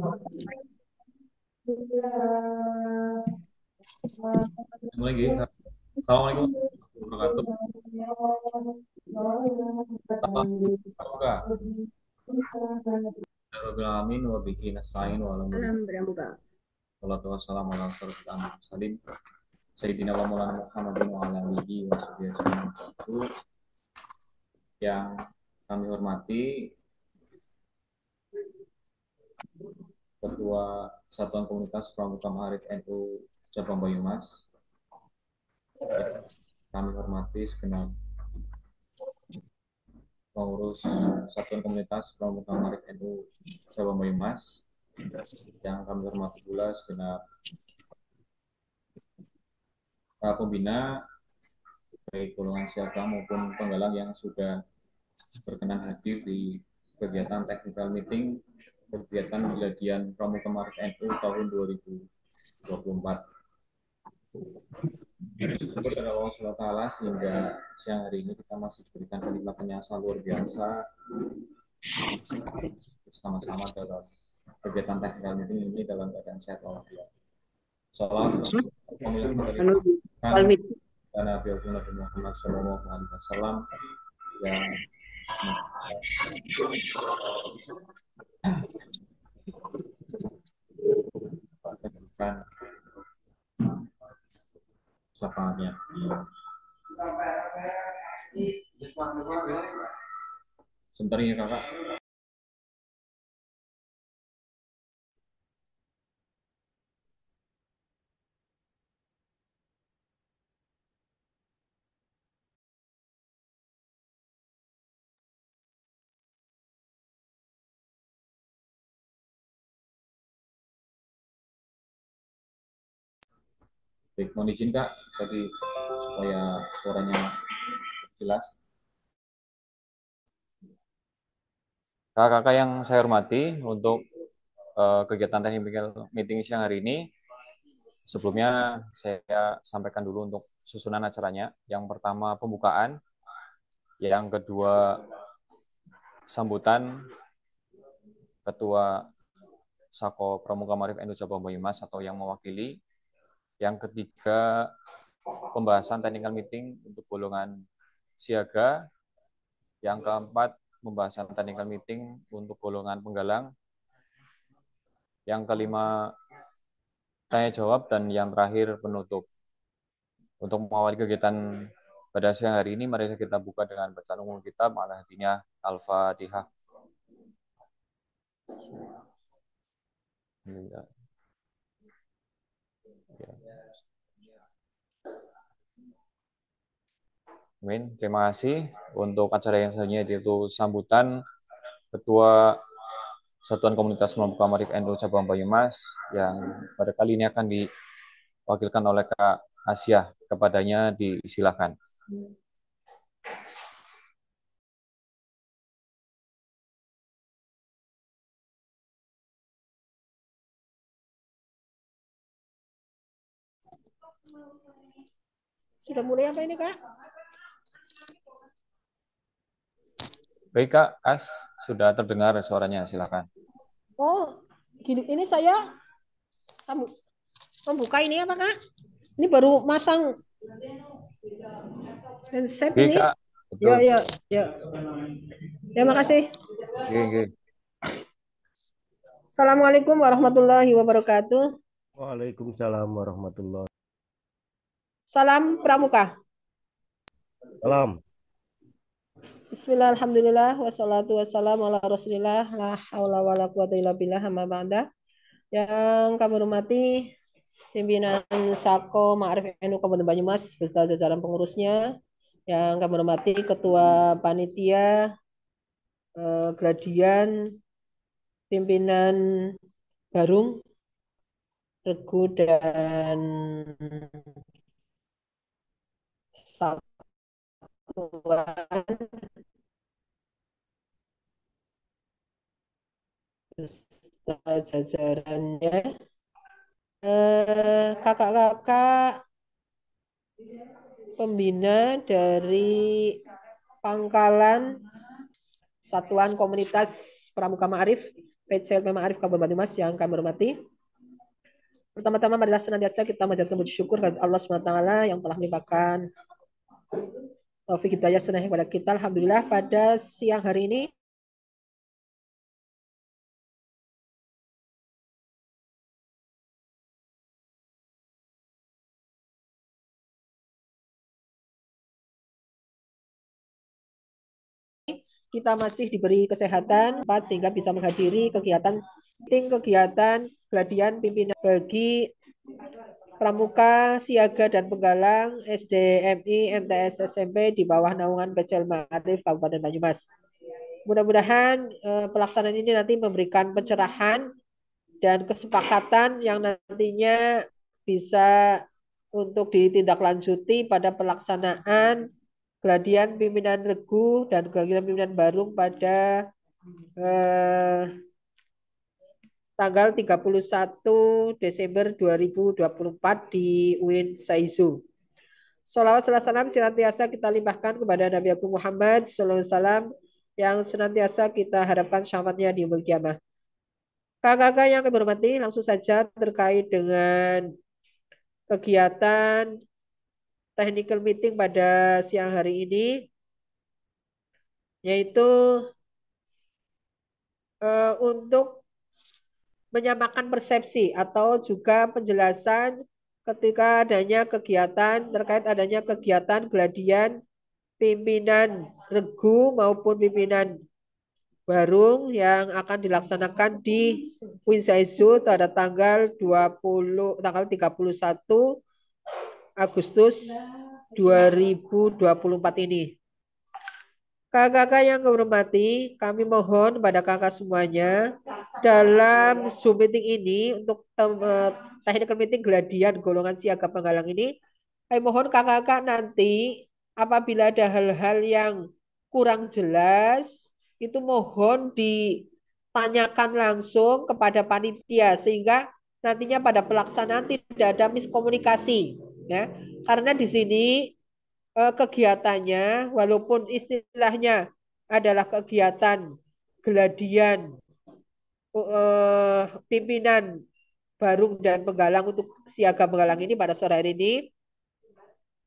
Lagi. Assalamualaikum warahmatullahi wabarakatuh. Salam. Semoga Rabbil alamin wa bihi nasta'in wa ala Salam Pramuka. salatu wassalamu ala asyrofil anbiya'i wal mursalin sayyidina wa maulana Muhammadin wa ala alihi wa sahbihi ajma'in. Yang kami hormati Ketua Satuan Komunitas Pramuka Ma'arif NU Cabang Banyumas, kami hormati segenap pengurus Satuan Komunitas Pramuka Ma'arif NU Cabang Banyumas, yang kami hormati pula segenap pembina baik golongan siaga maupun penggalang yang sudah berkenan hadir di kegiatan technical meeting kegiatan Geladian Pramuka Ma'arif NU tahun 2024. Syukur kepada Allah SWT sehingga siang hari ini kita masih diberikan kenikmatan yang sangat luar biasa bersama-sama dalam kegiatan technical meeting ini dalam keadaan sehat walafiat. Salam pemilik dari dan Nabi Muhammad Sallallahu Alaihi Wasallam yang memberikan syafaatnya. Sebentar ya kakak. Baik, mohon izin kak tadi supaya suaranya jelas. Kakak-kakak yang saya hormati, untuk kegiatan technical meeting siang hari ini, sebelumnya saya sampaikan dulu untuk susunan acaranya. Yang pertama pembukaan, yang kedua sambutan Ketua Sako Pramuka Ma'arif NU Cabang Banyumas atau yang mewakili. Yang ketiga pembahasan technical meeting untuk golongan siaga. Yang keempat pembahasan technical meeting untuk golongan penggalang. Yang kelima tanya jawab, dan yang terakhir penutup. Untuk mengawali kegiatan pada siang hari ini, mari kita buka dengan bacaan umum kitab Al-Hadiyah Al-Fatihah. Amin. Terima kasih. Untuk acara yang selanjutnya yaitu sambutan Ketua Satuan Komunitas Pramuka Ma'arif NU Cabang Banyumas, yang pada kali ini akan diwakilkan oleh Kak Asia. Kepadanya disilakan. Sudah mulai apa ini, Kak? Baik Kak, As, sudah terdengar suaranya, silakan. Oh, gini, ini saya membuka ini apa, Kak? Ini baru masang handset Baik ini. Kak, Ya, betul. ya, ya. Terima kasih. Oke. Assalamualaikum warahmatullahi wabarakatuh. Waalaikumsalam warahmatullahi. Salam Pramuka. Salam. Bismillah, alhamdulillah, wassalatu wassalamu ala rasulillah, la hawla wa la quwata illa billah, amma ba'da. Yang kami hormati pimpinan Sako Ma'arif NU Kabupaten Banyumas beserta jajaran pengurusnya. Yang kami hormati Ketua Panitia Gladian, pimpinan Barung, Regu, dan Satuan beserta jajarannya. Kakak-kakak pembina dari Pangkalan Satuan Komunitas Pramuka Ma'arif PCLP Ma'arif Kabupaten Banyumas yang kami hormati. Pertama-tama marilah senantiasa kita menjadikan puji syukur kepada Allah SWT yang telah melimpahkan taufik hidayah senantiasa kepada kita. Alhamdulillah pada siang hari ini kita masih diberi kesehatan sehingga bisa menghadiri kegiatan geladian pimpinan bagi pramuka, siaga dan penggalang SDMI MTS SMP di bawah naungan PCL Ma'arif Kabupaten Banyumas. Mudah-mudahan pelaksanaan ini nanti memberikan pencerahan dan kesepakatan yang nantinya bisa untuk ditindaklanjuti pada pelaksanaan geladian pimpinan regu dan geladian pimpinan barung pada tanggal 31 Desember 2024 di UIN Saizu. Sholawat salam senantiasa kita limpahkan kepada Nabi Agung Muhammad SAW yang senantiasa kita harapkan syafaatnya di yaumul kiamah. Kakak-kakak yang kami hormati, langsung saja terkait dengan kegiatan technical meeting pada siang hari ini, yaitu untuk menyamakan persepsi atau juga penjelasan ketika adanya kegiatan terkait adanya kegiatan geladian pimpinan regu maupun pimpinan barung yang akan dilaksanakan di Winsaizu pada tanggal 31 Agustus 2024 ini. Kakak-kakak yang kami hormati, kami mohon pada kakak semuanya dalam Zoom meeting ini untuk technical meeting geladian golongan siaga penggalang ini, kami mohon kakak-kakak nanti apabila ada hal-hal yang kurang jelas, itu mohon ditanyakan langsung kepada panitia sehingga nantinya pada pelaksanaan tidak ada miskomunikasi, ya. Karena di sini kegiatannya walaupun istilahnya adalah kegiatan geladian pimpinan barung dan penggalang untuk siaga penggalang ini pada sore hari ini,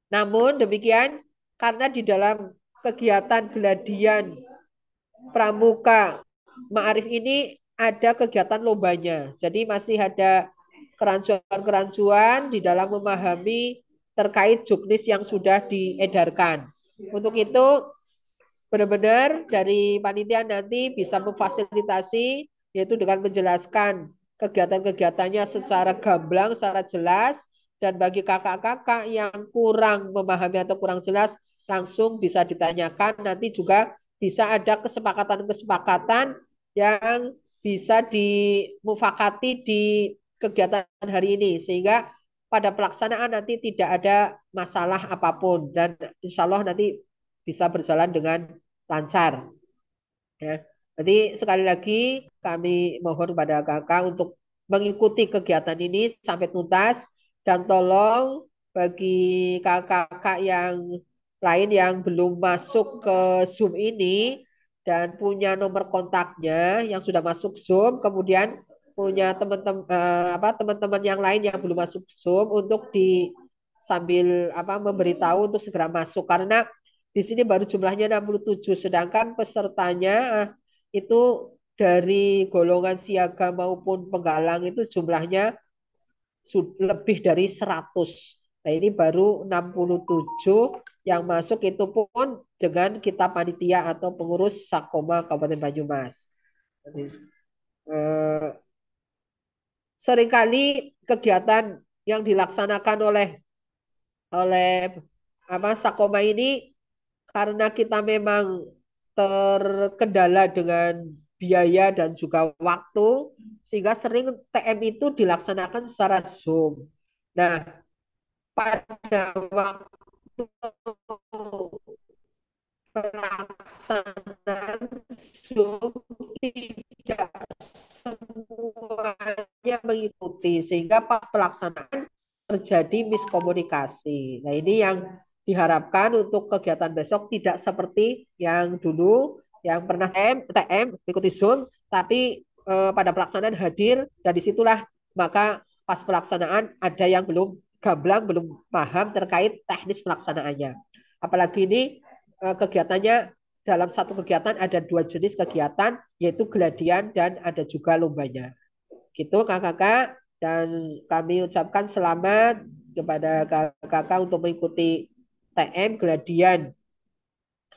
namun demikian karena di dalam kegiatan geladian pramuka Ma'arif ini ada kegiatan lombanya, jadi masih ada kerancuan-kerancuan di dalam memahami terkait juknis yang sudah diedarkan. Untuk itu benar-benar dari panitia nanti bisa memfasilitasi yaitu dengan menjelaskan kegiatan-kegiatannya secara gamblang, secara jelas, dan bagi kakak-kakak yang kurang memahami atau kurang jelas langsung bisa ditanyakan, nanti juga bisa ada kesepakatan-kesepakatan yang bisa dimufakati di kegiatan hari ini sehingga pada pelaksanaan nanti tidak ada masalah apapun dan insya Allah nanti bisa berjalan dengan lancar. Ya. Jadi sekali lagi kami mohon kepada kakak untuk mengikuti kegiatan ini sampai tuntas dan tolong bagi kakak-kakak yang lain yang belum masuk ke Zoom ini dan punya nomor kontaknya yang sudah masuk Zoom, kemudian punya teman-teman yang lain yang belum masuk Zoom untuk sambil memberitahu untuk segera masuk karena di sini baru jumlahnya 67 sedangkan pesertanya itu dari golongan siaga maupun penggalang itu jumlahnya lebih dari 100. Nah, ini baru 67 yang masuk itu pun dengan kita panitia atau pengurus Sakoma Kabupaten Banyumas. Jadi, seringkali kegiatan yang dilaksanakan oleh Sakoma ini karena kita memang terkendala dengan biaya dan juga waktu sehingga sering TM itu dilaksanakan secara Zoom. Nah, pada waktu pelaksanaan Zoom tidak semuanya mengikuti sehingga pas pelaksanaan terjadi miskomunikasi. Nah, ini yang diharapkan untuk kegiatan besok tidak seperti yang dulu yang pernah TM mengikuti Zoom tapi pada pelaksanaan hadir, dan disitulah maka pas pelaksanaan ada yang belum gamblang, belum paham terkait teknis pelaksanaannya. Apalagi ini kegiatannya dalam satu kegiatan ada 2 jenis kegiatan, yaitu geladian dan ada juga lombanya. Gitu kakak-kakak, dan kami ucapkan selamat kepada kakak-kakak untuk mengikuti TM geladian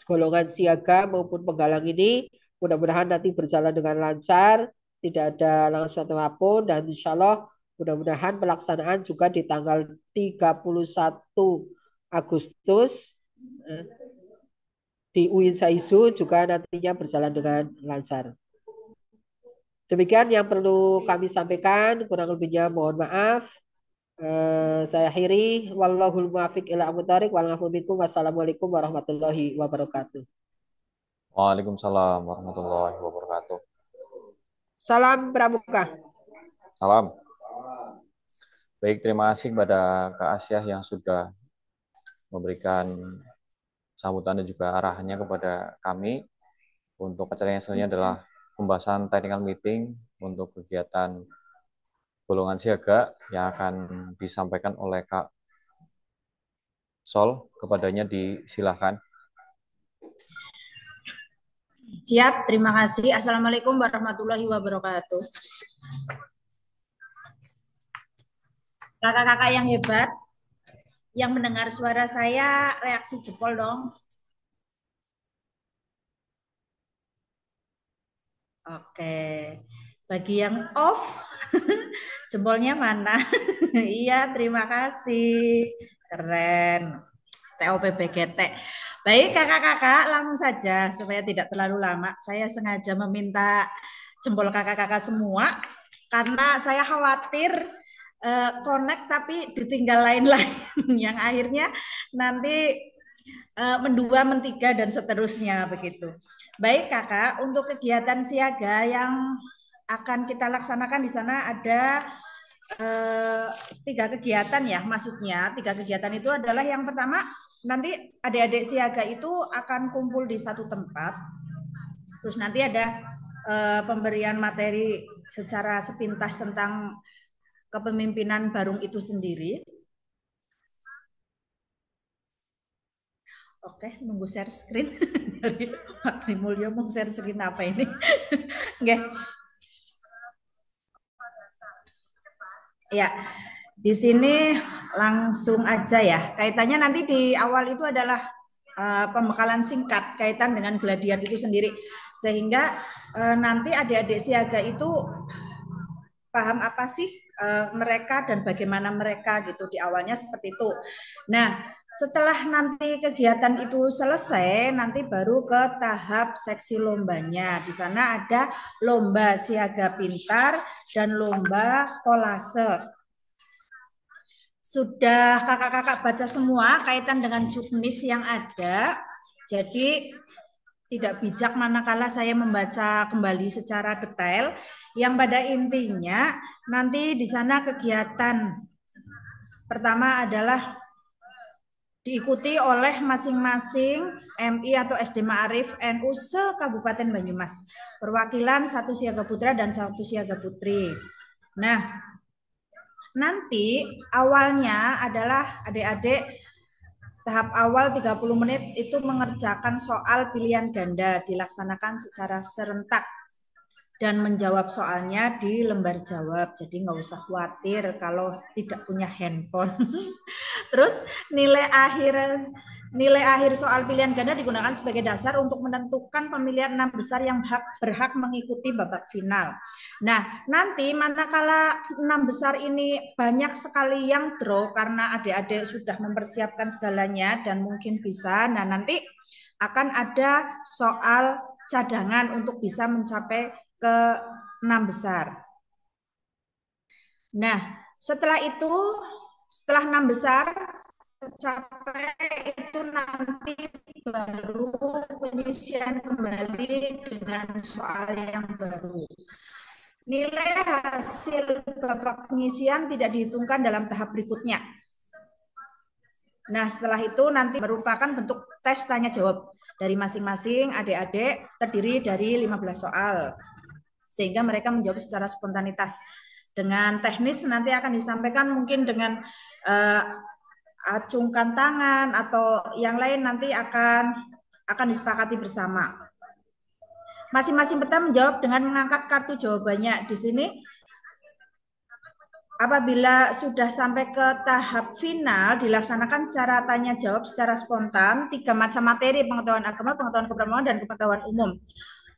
golongan siaga maupun penggalang ini. Mudah-mudahan nanti berjalan dengan lancar, tidak ada halangan apapun, dan insya Allah mudah-mudahan pelaksanaan juga di tanggal 31 Agustus di UIN Saizu juga nantinya berjalan dengan lancar. Demikian yang perlu kami sampaikan, kurang lebihnya mohon maaf. Saya akhiri, wallahul muwaffiq ila aqwamit thoriq. Wassalamualaikum warahmatullahi wabarakatuh. Waalaikumsalam warahmatullahi wabarakatuh. Salam pramuka. Salam. Baik, terima kasih kepada Kak Asyah yang sudah memberikan sambutan dan juga arahannya kepada kami. Untuk acara yang selanjutnya adalah pembahasan technical meeting untuk kegiatan golongan siaga yang akan disampaikan oleh Kak Sol. Kepadanya disilahkan. Siap, terima kasih. Assalamualaikum warahmatullahi wabarakatuh. Kakak-kakak yang hebat, yang mendengar suara saya, reaksi jempol dong. Oke, bagi yang off, jempolnya mana? Iya, terima kasih. Keren. TOPBGT. Baik kakak-kakak, langsung saja supaya tidak terlalu lama. Saya sengaja meminta jempol kakak-kakak semua karena saya khawatir connect tapi ditinggal lain-lain yang akhirnya nanti mendua, mentiga dan seterusnya begitu. Baik kakak, untuk kegiatan siaga yang akan kita laksanakan di sana ada 3 kegiatan ya, maksudnya 3 kegiatan itu adalah yang pertama nanti adik-adik siaga itu akan kumpul di satu tempat, terus nanti ada pemberian materi secara sepintas tentang kepemimpinan Barung itu sendiri. Oke, nunggu share screen dari Pak Trimulyo mau share screen apa ini? Oke. Ya, di sini langsung aja ya. Kaitannya nanti di awal itu adalah pembekalan singkat kaitan dengan geladian itu sendiri. Sehingga nanti adik-adik siaga itu paham apa sih mereka dan bagaimana mereka gitu di awalnya seperti itu. Nah, setelah nanti kegiatan itu selesai, nanti baru ke tahap seksi lombanya. Di sana ada lomba siaga pintar dan lomba kolase. Sudah kakak-kakak baca semua kaitan dengan juknis yang ada. Jadi tidak bijak manakala saya membaca kembali secara detail. Yang pada intinya nanti di sana kegiatan pertama adalah diikuti oleh masing-masing MI atau SD Ma'arif NU se-Kabupaten Banyumas. Perwakilan 1 siaga putra dan 1 siaga putri. Nah, nanti awalnya adalah adik-adik tahap awal 30 menit itu mengerjakan soal pilihan ganda, dilaksanakan secara serentak dan menjawab soalnya di lembar jawab. Jadi nggak usah khawatir kalau tidak punya handphone. Terus nilai akhir soal pilihan ganda digunakan sebagai dasar untuk menentukan pemilihan 6 besar yang berhak mengikuti babak final. Nah, nanti manakala 6 besar ini banyak sekali yang draw karena adik-adik sudah mempersiapkan segalanya dan mungkin bisa, nah nanti akan ada soal cadangan untuk bisa mencapai ke 6 besar. Nah, setelah 6 besar tercapai itu nanti baru penyisian kembali dengan soal yang baru. Nilai hasil babak penyisian tidak dihitungkan dalam tahap berikutnya. Nah, setelah itu nanti merupakan bentuk tes tanya jawab dari masing-masing adik-adik terdiri dari 15 soal. sehingga mereka menjawab secara spontanitas. Dengan teknis nanti akan disampaikan mungkin dengan acungkan tangan atau yang lain nanti akan disepakati bersama. Masing-masing peserta menjawab dengan mengangkat kartu jawabannya. Di sini apabila sudah sampai ke tahap final, dilaksanakan cara tanya jawab secara spontan, 3 macam materi: pengetahuan agama, pengetahuan keagamaan, dan pengetahuan umum.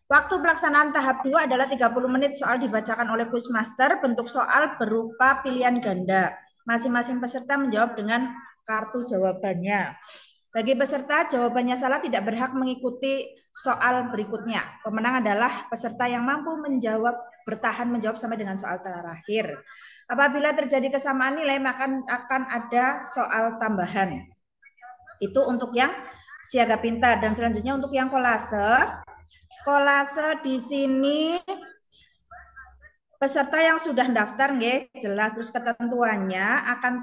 Waktu pelaksanaan tahap 2 adalah 30 menit. Soal dibacakan oleh quizmaster, bentuk soal berupa pilihan ganda. Masing-masing peserta menjawab dengan kartu jawabannya. Bagi peserta jawabannya salah tidak berhak mengikuti soal berikutnya. Pemenang adalah peserta yang mampu bertahan menjawab sampai dengan soal terakhir. Apabila terjadi kesamaan nilai, maka akan ada soal tambahan. Itu untuk yang siaga pintar. Dan selanjutnya untuk yang kolase. Kolase di sini peserta yang sudah daftar nggih, jelas terus ketentuannya akan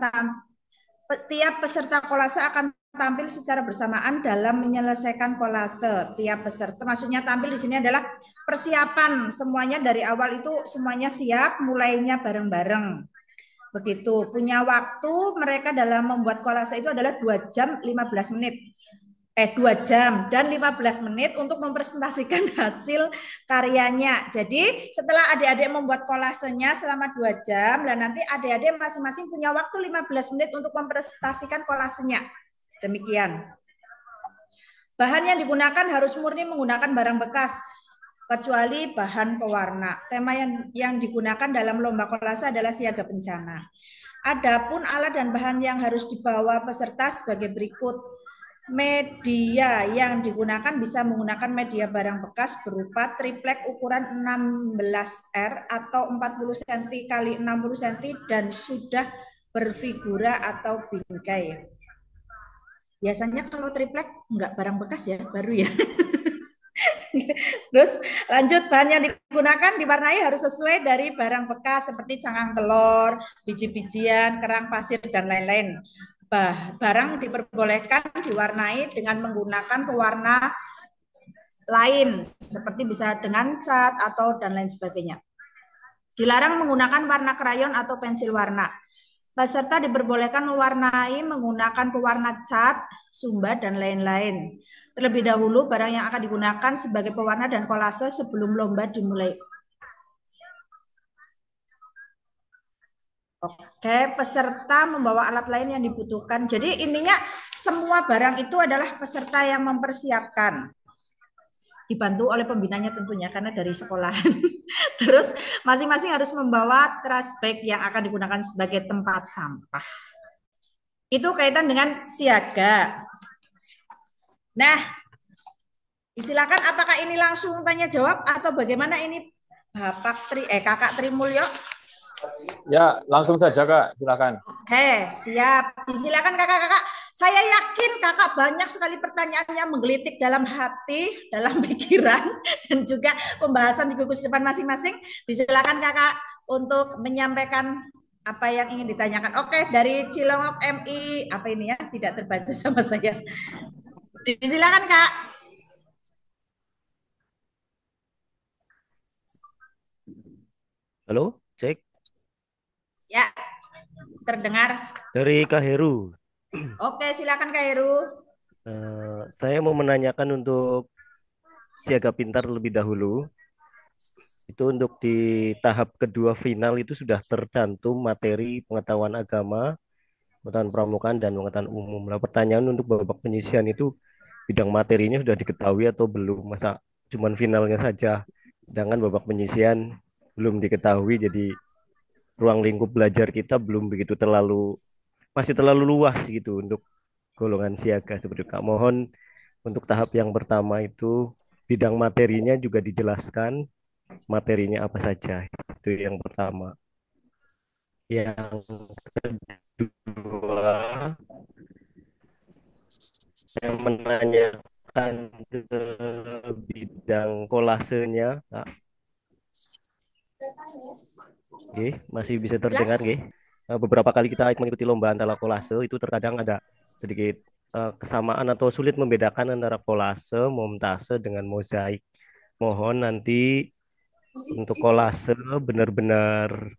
tiap peserta kolase akan tampil secara bersamaan dalam menyelesaikan kolase. Tiap peserta maksudnya tampil di sini adalah persiapan semuanya dari awal itu semuanya siap, mulainya bareng-bareng. Begitu. Punya waktu mereka dalam membuat kolase itu adalah 2 jam 15 menit. 2 jam dan 15 menit untuk mempresentasikan hasil karyanya. Jadi setelah adik-adik membuat kolasenya selama 2 jam, dan nanti adik-adik masing-masing punya waktu 15 menit untuk mempresentasikan kolasenya. Demikian. Bahan yang digunakan harus murni menggunakan barang bekas, kecuali bahan pewarna. Tema yang digunakan dalam lomba kolase adalah siaga bencana. Adapun alat dan bahan yang harus dibawa peserta sebagai berikut. Media yang digunakan bisa menggunakan media barang bekas berupa triplek ukuran 16R atau 40 cm x 60 cm dan sudah berfigura atau bingkai. Biasanya kalau triplek enggak barang bekas ya, baru ya. Terus lanjut, bahan yang digunakan diwarnai harus sesuai dari barang bekas seperti cangkang telur, biji-bijian, kerang pasir, dan lain-lain. Barang diperbolehkan diwarnai dengan menggunakan pewarna lain seperti bisa dengan cat atau dan lain sebagainya. Dilarang menggunakan warna krayon atau pensil warna. Peserta diperbolehkan mewarnai menggunakan pewarna cat, sumbat, dan lain-lain. Terlebih dahulu barang yang akan digunakan sebagai pewarna dan kolase sebelum lomba dimulai. Oke, peserta membawa alat lain yang dibutuhkan. Jadi intinya semua barang itu adalah peserta yang mempersiapkan. Dibantu oleh pembinanya tentunya karena dari sekolah. Terus masing-masing harus membawa trash bag yang akan digunakan sebagai tempat sampah. Itu kaitan dengan siaga. Nah, silakan apakah ini langsung tanya jawab atau bagaimana ini Kakak Trimulyo? Ya, langsung saja Kak, silakan. Oke, siap. Silakan kakak-kakak. Saya yakin kakak banyak sekali pertanyaan yang menggelitik dalam hati, dalam pikiran, dan juga pembahasan di gugus depan masing-masing. Silakan kakak untuk menyampaikan apa yang ingin ditanyakan. Oke, dari Cilongok MI, apa ini ya? Tidak terbaca sama saya. Silakan Kak. Halo, cek. Ya, terdengar. Dari Kak Heru. Oke, silakan Kak Heru. Saya mau menanyakan untuk siaga pintar lebih dahulu. Itu untuk di tahap kedua final itu sudah tercantum materi pengetahuan agama, pengetahuan pramukaan, dan pengetahuan umum. Nah, pertanyaan untuk babak penyisian itu bidang materinya sudah diketahui atau belum? Masa cuman finalnya saja? Sedangkan babak penyisian belum diketahui, jadi ruang lingkup belajar kita belum begitu masih terlalu luas gitu untuk golongan siaga seperti itu. Kak, mohon untuk tahap yang pertama itu bidang materinya juga dijelaskan, materinya apa saja. Itu yang pertama. Yang kedua, saya menanyakan ke bidang kolasenya, Kak. Oke, masih bisa terdengar, nggih? Beberapa kali kita mengikuti lomba antara kolase itu terkadang ada sedikit kesamaan atau sulit membedakan antara kolase, momtase dengan mozaik. Mohon nanti Untuk kolase benar-benar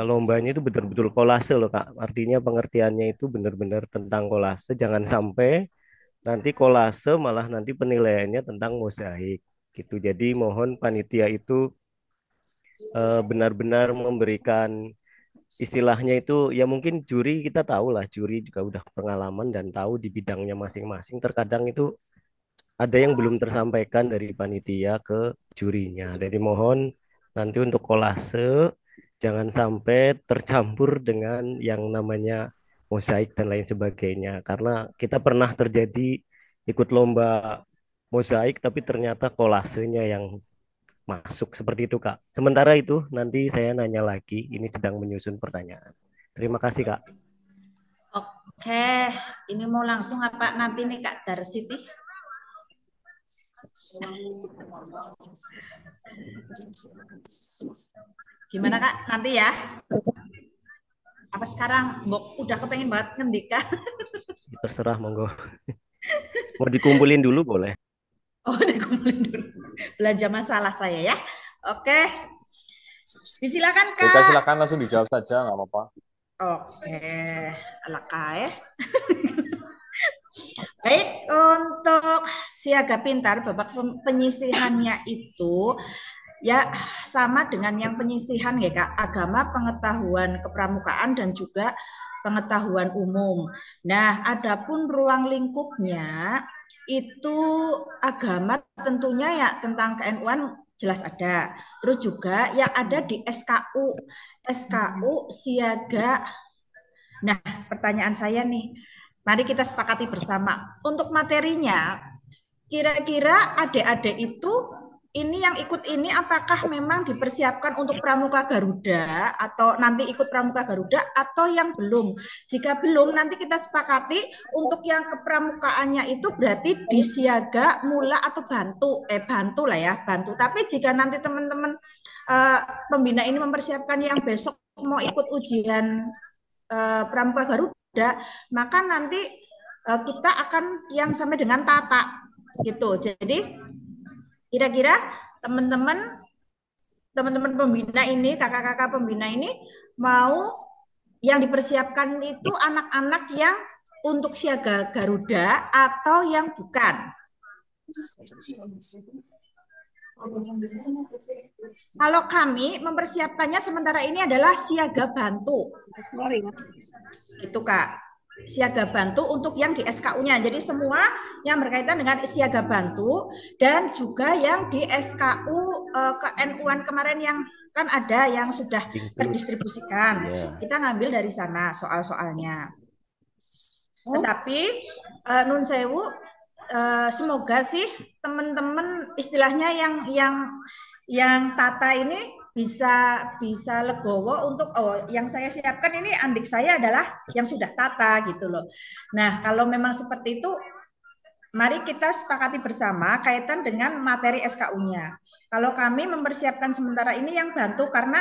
lombanya itu betul-betul kolase loh Kak. Artinya pengertiannya itu benar-benar tentang kolase. Jangan sampai nanti kolase malah nanti penilaiannya tentang mozaik gitu. Jadi mohon panitia itu benar-benar memberikan istilahnya itu ya mungkin juri kita tahu lah juri juga udah pengalaman dan tahu di bidangnya masing-masing. Terkadang itu ada yang belum tersampaikan dari panitia ke jurinya. Jadi mohon nanti untuk kolase jangan sampai tercampur dengan yang namanya mosaik dan lain sebagainya. Karena kita pernah terjadi ikut lomba mosaik tapi ternyata kolasenya yang masuk seperti itu Kak. Sementara itu nanti saya nanya lagi, ini sedang menyusun pertanyaan. Terima kasih Kak. Oke, ini mau langsung apa nanti nih Kak Darsiti? Gimana Kak? Nanti ya? Apa sekarang? Udah kepengen banget ngendika? Terserah monggo. Mau dikumpulin dulu boleh. Oh, dikumpulin dulu. Belanja masalah saya ya. Oke. Disilakan Kak. Baik, silakan langsung dijawab saja, nggak apa-apa. Oke, alaka ya. Baik, untuk siaga pintar, babak penyisihannya itu ya sama dengan yang penyisihan ya Kak, agama, pengetahuan kepramukaan dan juga pengetahuan umum. Nah, adapun ruang lingkupnya itu agama tentunya ya tentang KNU-an jelas ada. Terus juga yang ada di SKU siaga. Nah, pertanyaan saya nih, mari kita sepakati bersama. Untuk materinya, kira-kira adik-adik itu ini yang ikut ini apakah memang dipersiapkan untuk Pramuka Garuda atau nanti ikut Pramuka Garuda atau yang belum? Jika belum nanti kita sepakati untuk yang kepramukaannya itu berarti disiaga, mula atau bantu lah ya, bantu. Tapi jika nanti teman-teman pembina ini mempersiapkan yang besok mau ikut ujian Pramuka Garuda, maka nanti kita akan yang sampai dengan tata gitu. Jadi kira-kira teman-teman pembina ini, kakak-kakak pembina ini mau yang dipersiapkan itu anak-anak yang untuk siaga Garuda atau yang bukan? Kalau kami mempersiapkannya sementara ini adalah siaga bantu. Gitu Kak. Siaga bantu untuk yang di SKU-nya. Jadi semua yang berkaitan dengan siaga bantu dan juga yang di SKU KNU-an kemarin yang kan ada yang sudah terdistribusikan. Kita ngambil dari sana soal-soalnya. Tetapi nun sewu semoga sih teman-teman istilahnya yang tata ini bisa legowo untuk yang saya siapkan ini andik saya adalah yang sudah tata gitu loh. Nah, kalau memang seperti itu mari kita sepakati bersama kaitan dengan materi SKU-nya. Kalau kami mempersiapkan sementara ini yang bantu karena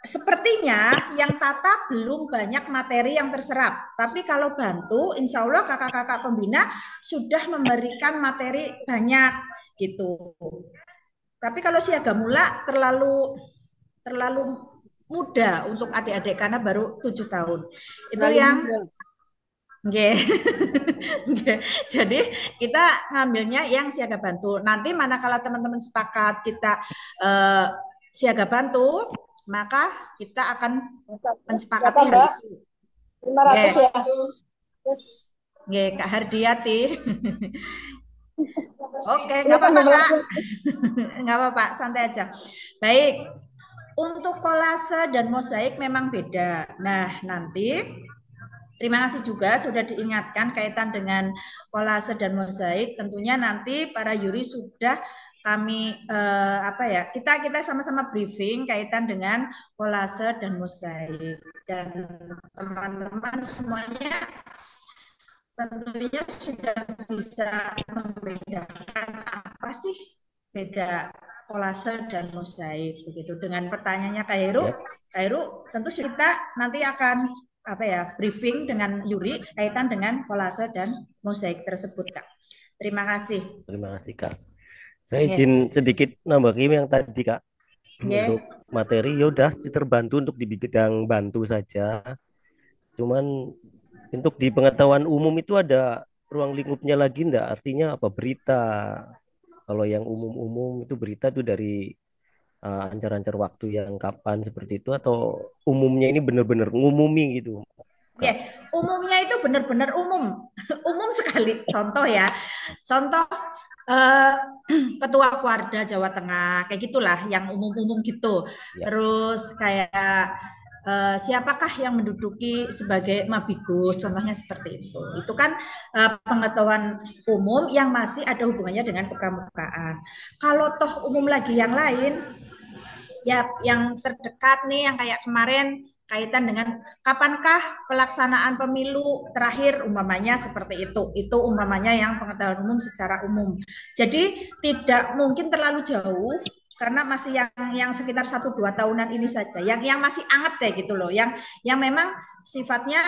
sepertinya yang tata belum banyak materi yang terserap. Tapi kalau bantu, insya Allah kakak-kakak pembina sudah memberikan materi banyak gitu. Tapi kalau siaga mula terlalu muda untuk adik-adik karena baru 7 tahun. Itu yang jadi kita ngambilnya yang siaga bantu. Nanti manakala teman-teman sepakat kita siaga bantu, maka kita akan mensepakati hal itu. 500 ya. Nggih, Kak Hardiati. Oke, nggak apa-apa Kak. Nggak apa-apa, santai aja. Baik, untuk kolase dan mozaik memang beda. Nah, nanti terima kasih juga sudah diingatkan kaitan dengan kolase dan mozaik. Tentunya nanti para yuri sudah kami kita sama-sama briefing kaitan dengan kolase dan mozaik. Dan teman-teman semuanya tentunya sudah bisa membedakan apa sih beda kolase dan mozaik begitu. Dengan pertanyaannya Kak Heru tentu kita nanti akan briefing dengan Yuri kaitan dengan kolase dan mozaik tersebut Kak. Terima kasih. Terima kasih Kak. Saya Nggih. izin sedikit nambahin yang tadi Kak. Nggih. Untuk materi ya udah terbantu untuk di bidang bantu saja. Cuman untuk di pengetahuan umum itu ada ruang lingkupnya lagi enggak? Artinya apa? Berita. Kalau yang umum-umum itu berita tuh dari ancar-ancar waktu yang kapan seperti itu atau umumnya ini benar-benar ngumumi gitu, Ya, Kak. umumnya itu benar-benar umum, umum sekali. Contoh ya, contoh eh, ketua Warda Jawa Tengah, kayak gitulah, yang umum-umum gitu. Ya. Terus kayak siapakah yang menduduki sebagai Mabigus, contohnya seperti itu. Itu kan pengetahuan umum yang masih ada hubungannya dengan kepramukaan. Kalau toh umum lagi yang lain, ya yang terdekat nih yang kayak kemarin kaitan dengan kapankah pelaksanaan pemilu terakhir umpamanya seperti itu umpamanya yang pengetahuan umum secara umum. Jadi tidak mungkin terlalu jauh karena masih yang sekitar 1-2 tahunan ini saja yang masih anget ya gitu loh yang memang sifatnya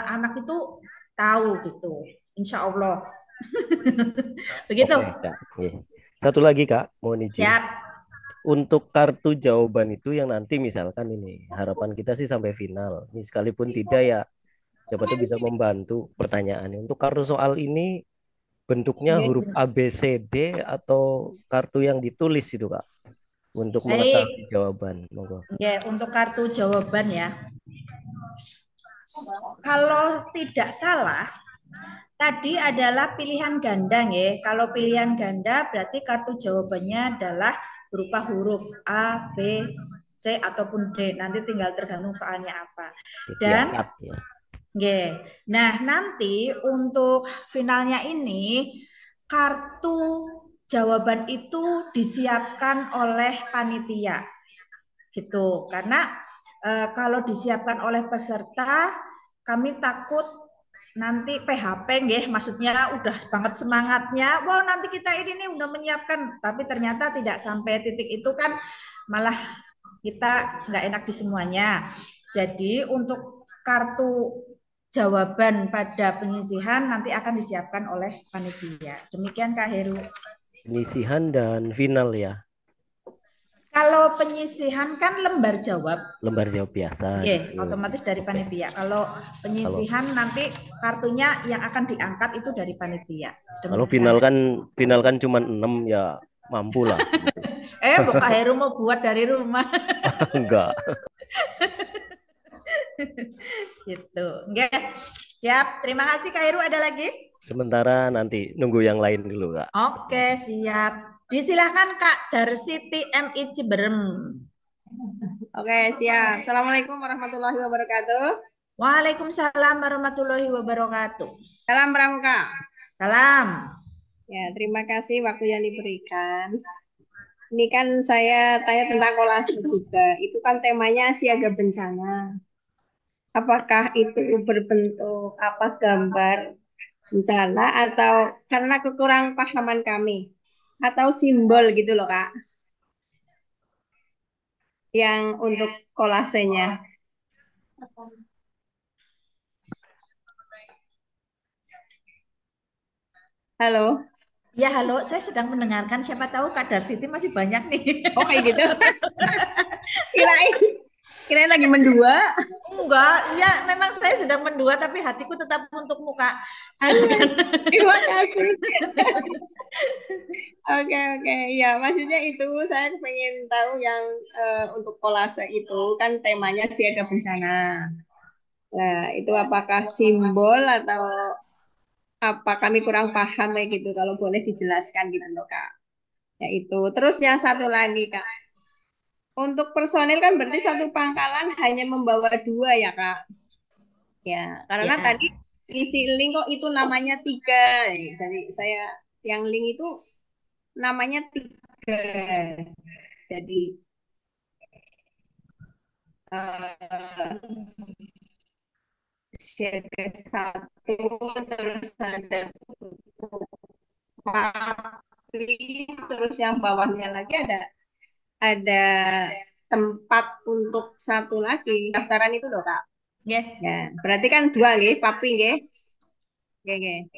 anak itu tahu gitu insya Allah. Begitu. Oke, Kak. Iya. Satu lagi, Kak, mohon izin. Siap. Untuk kartu jawaban itu yang nanti misalkan ini harapan kita sih sampai final. Ini sekalipun tidak ya siapa tuh bisa membantu pertanyaannya. Untuk kartu soal ini bentuknya huruf A, B, C, D atau kartu yang ditulis itu, Kak. Untuk Baik. mengetahui jawaban. Monggo. Ya, untuk kartu jawaban ya. Kalau tidak salah, tadi adalah pilihan ganda ya. Kalau pilihan ganda berarti kartu jawabannya adalah berupa huruf A, B, C ataupun D. Nanti tinggal tergantung soalnya apa. Dan Diangkat ya. nah nanti untuk finalnya ini kartu jawaban itu disiapkan oleh panitia gitu karena kalau disiapkan oleh peserta kami takut nanti PHP nggih maksudnya udah banget semangatnya wow nanti kita ini nih udah menyiapkan tapi ternyata tidak sampai titik itu kan malah kita nggak enak di semuanya jadi untuk kartu jawaban pada penyisihan nanti akan disiapkan oleh panitia demikian Kak Heru. Penyisihan dan final ya. Kalau penyisihan kan lembar jawab. Lembar jawab biasa. Gitu. Otomatis dari panitia. Kalau penyisihan nanti kartunya yang akan diangkat itu dari panitia. Kalau final kan cuma 6 ya mampu lah. Kak Heru mau buat dari rumah. Enggak. Gitu. Enggak. Siap. Terima kasih Kak Heru. Ada lagi? Sementara nanti nunggu yang lain dulu, Kak. Oke, siap. Disilahkan Kak Darsiti MI Ciberem. Oke, siap. Assalamualaikum warahmatullahi wabarakatuh. Waalaikumsalam warahmatullahi wabarakatuh. Salam Pramuka. Salam. Ya, terima kasih waktu yang diberikan. Ini kan saya tanya tentang kolase juga. Itu kan temanya siaga bencana. Apakah itu berbentuk apa gambar bencana atau karena kekurang pahaman kami? Atau simbol gitu loh, Kak. Yang untuk kolasenya. Halo. Ya, halo. Saya sedang mendengarkan. Siapa tahu Kak Darsiti masih banyak nih. Oh, kayak gitu. Kirain lagi mendua. Enggak, ya memang saya sedang mendua tapi hatiku tetap untukmu Kak. Terima kasih. Oke. Ya, maksudnya itu saya pengen tahu yang untuk kolase itu kan temanya siaga bencana. Nah, itu apakah simbol atau apa kami kurang paham ya gitu kalau boleh dijelaskan gitu loh Kak. Ya itu. Terus yang satu lagi Kak. Untuk personil kan berarti satu pangkalan hanya membawa 2 ya Kak. Ya, karena tadi isi link kok itu namanya 3. Jadi saya yang link itu namanya 3. Jadi siaga 1 terus ada terus yang bawahnya lagi ada tempat untuk satu lagi daftaran itu loh Kak. Ya, berarti kan 2 nggih, papi nggih. Nggih.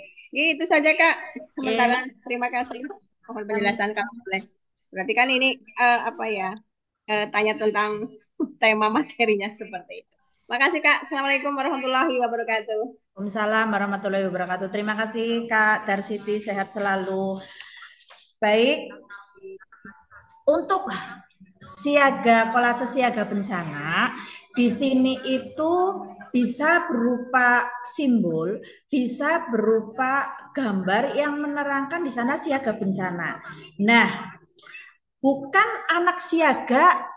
Itu saja Kak. Sementara terima kasih. Mohon penjelasan kalau boleh. Berarti kan ini apa ya? Tanya tentang tema materinya seperti itu. Makasih Kak. Assalamualaikum warahmatullahi wabarakatuh. Waalaikumsalam warahmatullahi wabarakatuh. Terima kasih Kak Darsiti, sehat selalu. Baik, untuk kolase siaga bencana di sini itu bisa berupa simbol, bisa berupa gambar yang menerangkan di sana siaga bencana. Nah, bukan anak siaga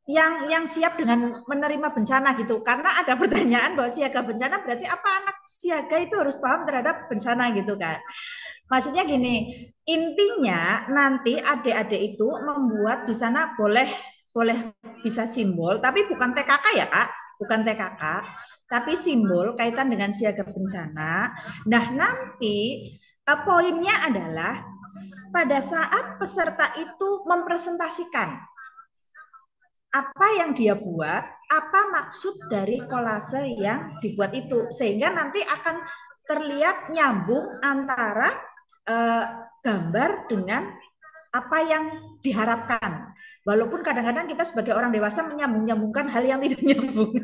yang siap dengan menerima bencana gitu. Karena ada pertanyaan bahwa siaga bencana berarti apa, anak siaga itu harus paham terhadap bencana gitu kan. Maksudnya gini, intinya nanti adik-adik itu membuat di sana boleh bisa simbol, tapi bukan TKK ya Kak, bukan TKK, tapi simbol kaitan dengan siaga bencana. Nah nanti poinnya adalah pada saat peserta itu mempresentasikan apa yang dia buat, apa maksud dari kolase yang dibuat itu, sehingga nanti akan terlihat nyambung antara gambar dengan apa yang diharapkan. Walaupun kadang-kadang kita sebagai orang dewasa menyambung-nyambungkan hal yang tidak nyambung.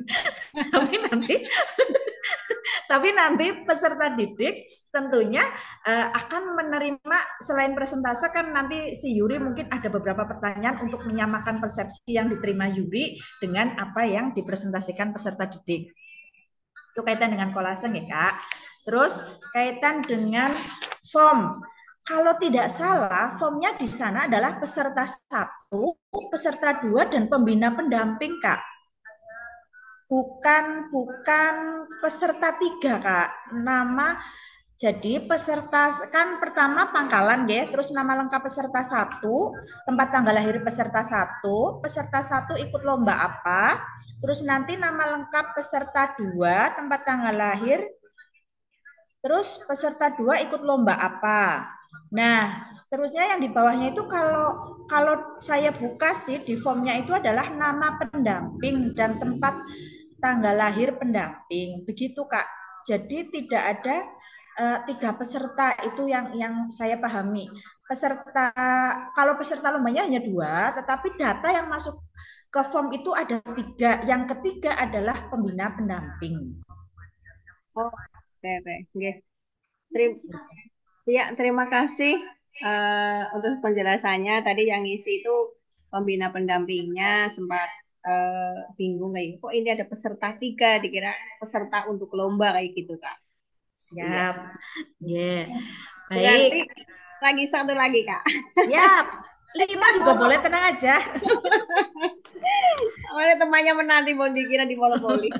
Tapi nanti peserta didik tentunya akan menerima, selain presentase kan nanti si Yuri mungkin ada beberapa pertanyaan untuk menyamakan persepsi yang diterima Yuri dengan apa yang dipresentasikan peserta didik. Itu kaitan dengan kolase ya Kak. Terus kaitan dengan form. Kalau tidak salah, formnya di sana adalah peserta 1, peserta 2, dan pembina pendamping, Kak. Bukan peserta 3, Kak. Jadi peserta kan pertama pangkalan ya, terus nama lengkap peserta 1, tempat tanggal lahir peserta 1 ikut lomba apa, terus nanti nama lengkap peserta 2, tempat tanggal lahir, terus peserta 2 ikut lomba apa. Nah, seterusnya yang di bawahnya itu kalau saya buka sih di formnya itu adalah nama pendamping dan tempat tanggal lahir pendamping. Begitu, Kak. Jadi tidak ada 3 peserta itu yang saya pahami. Kalau peserta lombanya hanya 2, tetapi data yang masuk ke form itu ada 3. Yang ketiga adalah pembina pendamping. Oh, oke. Terima kasih untuk penjelasannya. Tadi yang ngisi itu pembina pendampingnya sempat bingung kayak kok ini ada peserta 3, dikira peserta untuk lomba kayak gitu Kak. Siap. Ya. Baik. Lagi satu lagi Kak. Siap. 5 juga boleh, tenang aja. Oleh temannya menanti mau dikira di monopoli.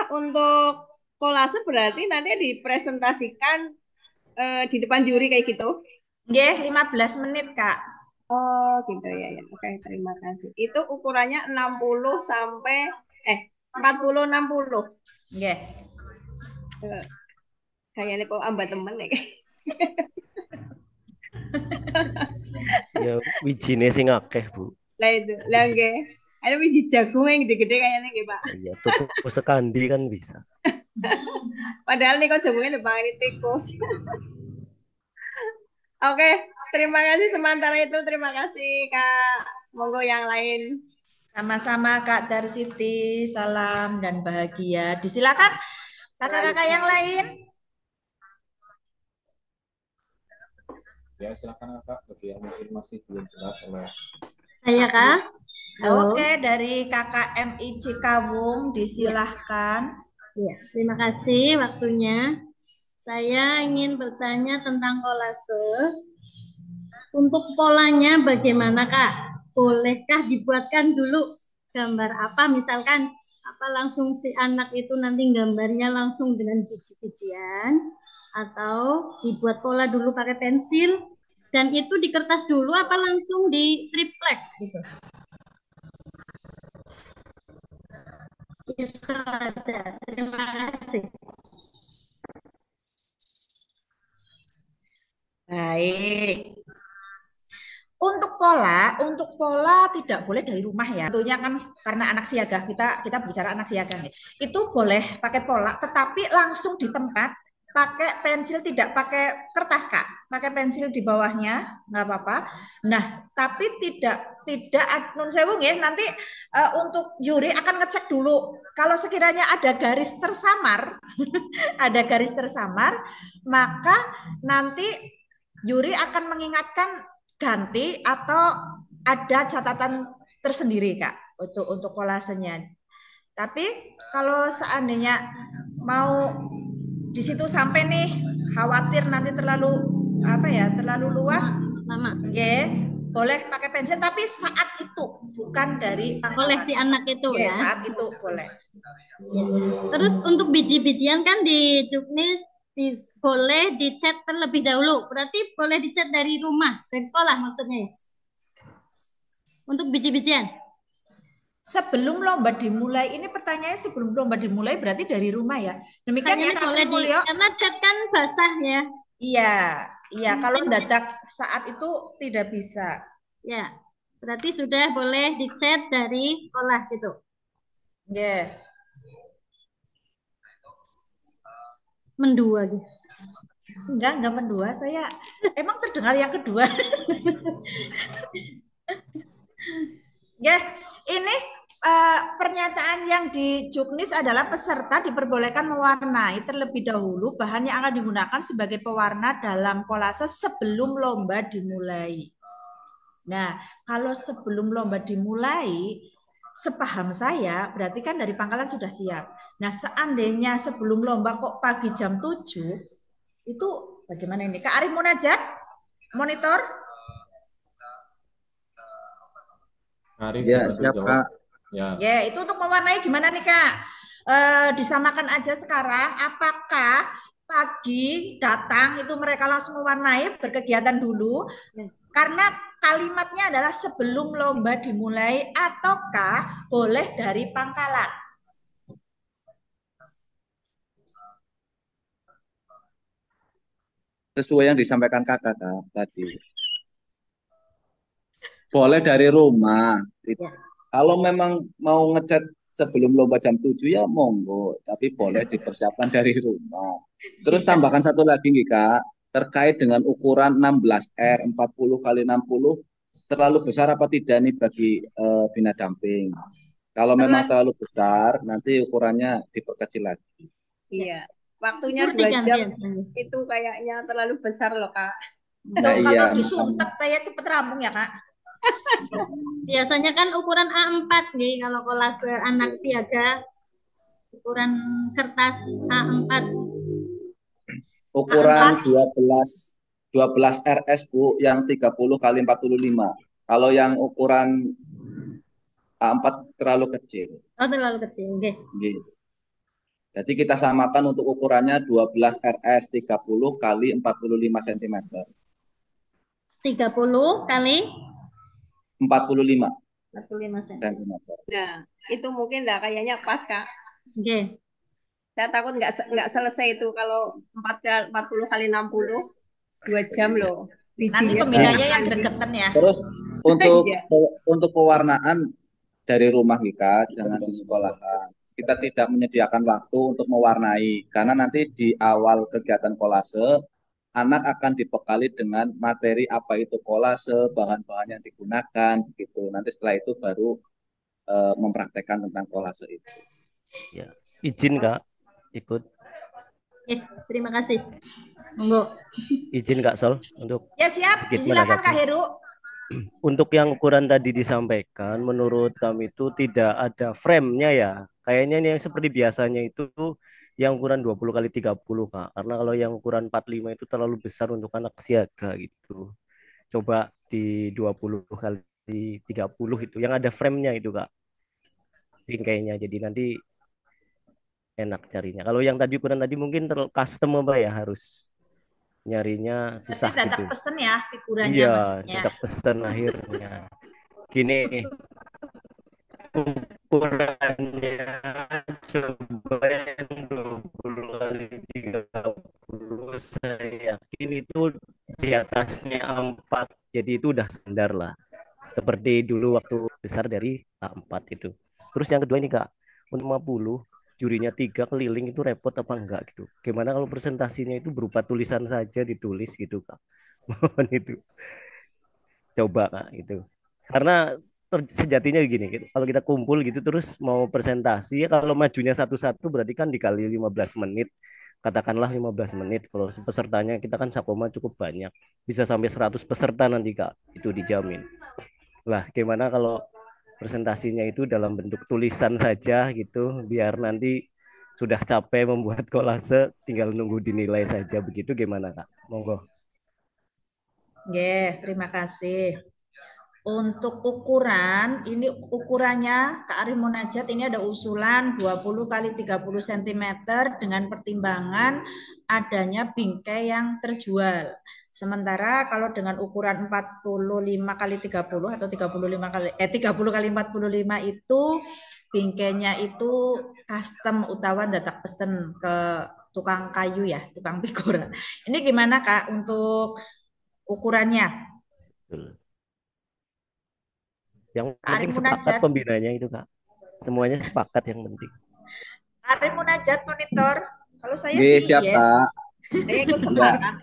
Untuk kolase berarti nanti dipresentasikan di depan juri kayak gitu? Nggih, 15 menit, Kak. Oh, gitu ya. Oke, terima kasih. Itu ukurannya 60 sampai 40 60. Nggih. Kayaknya kok ambak temen nih. Ya, wijine sing akeh, Bu. Lah itu, lah nggih. Ada biji jagung yang gede-gede kayaknya nggih, Pak. Iya, tuku sekandi kan bisa. Padahal nih kok jagungnya depan ini tikus. Oke, terima kasih sementara itu. Terima kasih Kak. Monggo yang lain. Sama-sama Kak Darsiti. Salam dan bahagia. Disilakan kakak-kakak yang lain. Ya, silakan Kak. Bagi yang mungkin masih belum jelas oleh saya Kak. Halo. Oke, dari KKMI Cikawung disilahkan. Ya, terima kasih waktunya. Saya ingin bertanya tentang kolase. Untuk polanya bagaimana Kak? Bolehkah dibuatkan dulu gambar apa? Misalkan langsung si anak itu nanti gambarnya langsung dengan biji-bijian, atau dibuat pola dulu pakai pensil, dan itu di kertas dulu apa langsung di triplek gitu? Itu aja. Terima kasih. Baik. Untuk pola tidak boleh dari rumah ya. Tentunya kan karena anak siaga, kita bicara anak siaga nih. Itu boleh pakai pola, tetapi langsung di tempat pakai pensil, tidak pakai kertas Kak, pakai pensil di bawahnya, nggak apa-apa. Nah, tapi tidak nun sewu ya, nanti untuk juri akan ngecek dulu. Kalau sekiranya ada garis tersamar, ada garis tersamar, maka nanti juri akan mengingatkan ganti atau ada catatan tersendiri Kak untuk kolasenya. Tapi kalau seandainya mau di situ sampai nih khawatir nanti terlalu terlalu luas, lama. Boleh pakai pensil tapi saat itu bukan dari Oleh si anak itu ya. Saat itu boleh. Terus untuk biji-bijian kan di Juknis boleh dicat terlebih dahulu. Berarti boleh dicat dari rumah, dari sekolah maksudnya ya. Untuk biji-bijian. Sebelum lomba dimulai, ini pertanyaannya sebelum lomba dimulai berarti dari rumah ya. Demikian ya Kak Mulyo. Karena cat kan basah ya. Iya, kalau dadak saat itu tidak bisa. Ya, berarti sudah boleh dicat dari sekolah gitu. Ya. Mendua gitu. Enggak mendua. Saya emang terdengar yang kedua. Ya, ini pernyataan yang di Juknis adalah peserta diperbolehkan mewarnai terlebih dahulu bahan yang akan digunakan sebagai pewarna dalam kolase sebelum lomba dimulai. Nah, kalau sebelum lomba dimulai, sepaham saya berarti kan dari pangkalan sudah siap. Nah, seandainya sebelum lomba kok pagi jam 7, itu bagaimana ini? Kak Arif Munajat, monitor? Arif, ya, siap Kak. Ya, itu untuk mewarnai gimana nih Kak? Disamakan aja sekarang, apakah pagi datang itu mereka langsung mewarnai berkegiatan dulu? Karena kalimatnya adalah sebelum lomba dimulai ataukah boleh dari pangkalan? Sesuai yang disampaikan Kakak tadi. Boleh dari rumah. Kalau memang mau ngecat sebelum lomba jam 7 ya monggo, tapi boleh dipersiapkan dari rumah. Terus tambahkan satu lagi nih Kak, terkait dengan ukuran 16R 40 kali 60 terlalu besar apa tidak nih bagi Bina Damping? Kalau memang terlalu besar, nanti ukurannya diperkecil lagi. Iya, waktunya 2 jam itu kayaknya terlalu besar loh Kak. Nah, kalau disuntek kayak cepet rampung ya Kak. Biasanya kan ukuran A4 nih kalau kolase anak siaga, ukuran kertas A4. Ukuran 12 RS Bu, yang 30 kali 45. Kalau yang ukuran A4 terlalu kecil. Oh, terlalu kecil. Oke. Jadi kita samakan untuk ukurannya 12 RS 30 kali 45 cm. 30 kali 45 cm. Nah, itu mungkin lah kayaknya pas Kak. Oke. Saya takut nggak selesai itu kalau 40 kali 60 2 jam loh. Nanti pembinanya yang gregetan ya. Terus untuk pewarnaan dari rumah Kak, jangan di sekolahan. Kita tidak menyediakan waktu untuk mewarnai karena nanti di awal kegiatan kolase anak akan dibekali dengan materi apa itu kolase, bahan-bahan yang digunakan gitu. Nanti setelah itu baru mempraktekkan tentang kolase itu. Ya, izin Kak ikut. Terima kasih. Monggo. Izin Kak Sol untuk. Ya siap, silakan Kak Heru. Untuk yang ukuran tadi disampaikan, menurut kami itu tidak ada frame-nya ya. Kayaknya ini yang seperti biasanya itu yang ukuran 20 kali 30 Kak. Karena kalau yang ukuran 45 itu terlalu besar untuk anak siaga gitu. Coba di 20 kali 30 itu yang ada frame-nya itu Kak. Bingkainya. Jadi nanti enak carinya. Kalau yang tadi ukuran tadi mungkin custom apa ya, harus nyarinya susah berarti gitu. Pesen ya figurannya iya, maksudnya. Iya, pesen akhirnya. Gini ukurannya coba yang 20 kali 30 saya yakin itu di atasnya A4. Jadi itu udah standar lah. Seperti dulu waktu besar dari A4 itu. Terus yang kedua ini Kak, untuk 50 jurinya 3 keliling itu repot apa enggak gitu. Gimana kalau presentasinya itu berupa tulisan saja ditulis gitu Kak. Mohon itu coba Kak itu. Karena sejatinya gini, gitu. Kalau kita kumpul gitu terus mau presentasi ya kalau majunya satu-satu berarti kan dikali 15 menit. Katakanlah 15 menit. Kalau pesertanya kita kan Sakoma cukup banyak. Bisa sampai 100 peserta nanti Kak. Itu dijamin. Lah, gimana kalau presentasinya itu dalam bentuk tulisan saja gitu, biar nanti sudah capek membuat kolase, tinggal nunggu dinilai saja begitu gimana Kak? Monggo. Nggih, terima kasih. Untuk ukuran, ini ukurannya Kak Arif Munajat ini ada usulan 20 kali 30 cm dengan pertimbangan adanya bingkai yang terjual. Sementara kalau dengan ukuran 45 kali 30 atau 30 kali 45 itu bingkainya itu custom utawa dadak pesen ke tukang kayu ya, tukang pikul. Ini gimana Kak untuk ukurannya? Betul. Yang Kak penting Arif sepakat Munajat. pembinanya itu Kak. Semuanya sepakat yang penting. Arif Munajat monitor. Kalau saya Oke, sih siap yes. Kak. Saya ikut Ya, sepakat.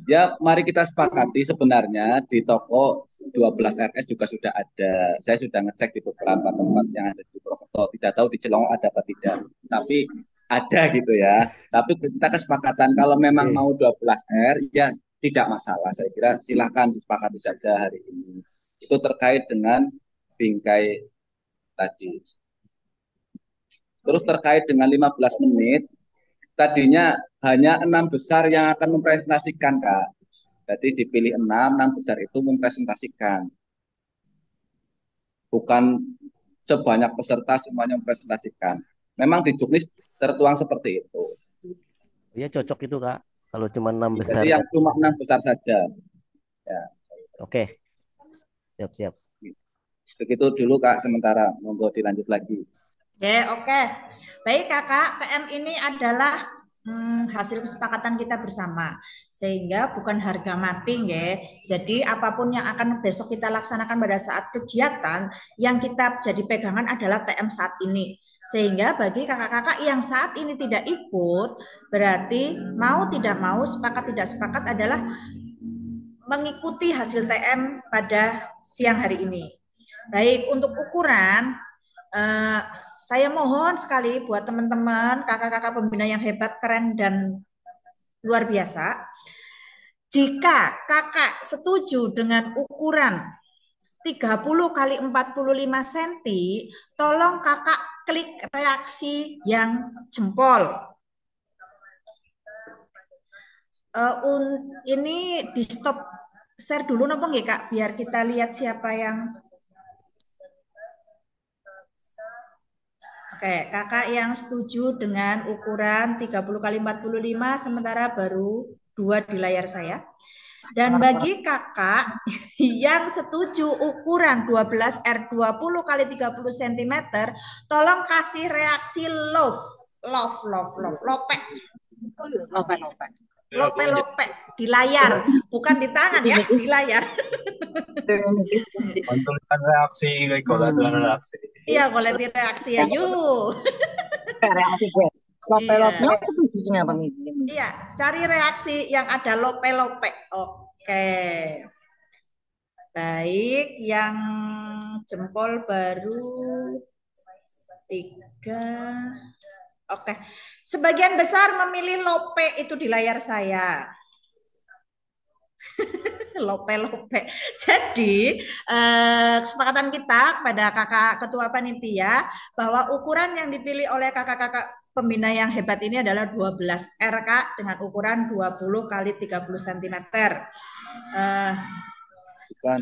ya mari kita sepakati sebenarnya di toko 12 RS juga sudah ada. Saya sudah ngecek di beberapa tempat yang ada di Purwokerto. Tidak tahu di Celong ada apa tidak. Tapi ada gitu ya. Tapi kita kesepakatan kalau memang mau 12R ya tidak masalah. Saya kira silahkan disepakati saja hari ini. Itu terkait dengan bingkai tadi. Terus terkait dengan 15 menit, tadinya hanya 6 besar yang akan mempresentasikan, Kak. Jadi dipilih 6 besar itu mempresentasikan. Bukan sebanyak peserta semuanya mempresentasikan. Memang di juknis tertuang seperti itu. Ya cocok itu Kak. Kalau cuma 6 besar. Jadi yang cuma 6 besar saja. Ya. Oke. Siap-siap. Begitu dulu Kak, sementara monggo dilanjut lagi. Oke. Baik Kakak, TM ini adalah hasil kesepakatan kita bersama. Sehingga bukan harga mati nggih. Jadi apapun yang akan besok kita laksanakan pada saat kegiatan, yang kita jadi pegangan adalah TM saat ini. Sehingga bagi kakak-kakak yang saat ini tidak ikut, berarti mau tidak mau, sepakat tidak sepakat adalah mengikuti hasil TM pada siang hari ini. Baik, untuk ukuran, saya mohon sekali buat teman-teman, kakak-kakak pembina yang hebat, keren, dan luar biasa. Jika kakak setuju dengan ukuran 30 kali 45 cm, tolong kakak klik reaksi yang jempol. Ini di stop share dulu nopo nggih Kak, biar kita lihat siapa yang Oke, kakak yang setuju dengan ukuran 30 kali 45 sementara baru 2 di layar saya. Dan bagi kakak yang setuju ukuran 12R20 kali 30 cm, tolong kasih reaksi love, lope. Lope di layar, bukan di tangan ya, di layar. Mantukan reaksi, kalau ada reaksi. Iya, boleh di reaksi ya, yuk. Reaksi gue. Lope-lope setuju dengan apa? Iya, cari reaksi yang ada lope-lope. Oke. Baik, yang jempol baru 3. Oke. Sebagian besar memilih lope itu di layar saya. Lope. Jadi kesepakatan kita pada kakak ketua panitia bahwa ukuran yang dipilih oleh kakak-kakak pembina yang hebat ini adalah 12R Kak, dengan ukuran 20 kali 30 cm.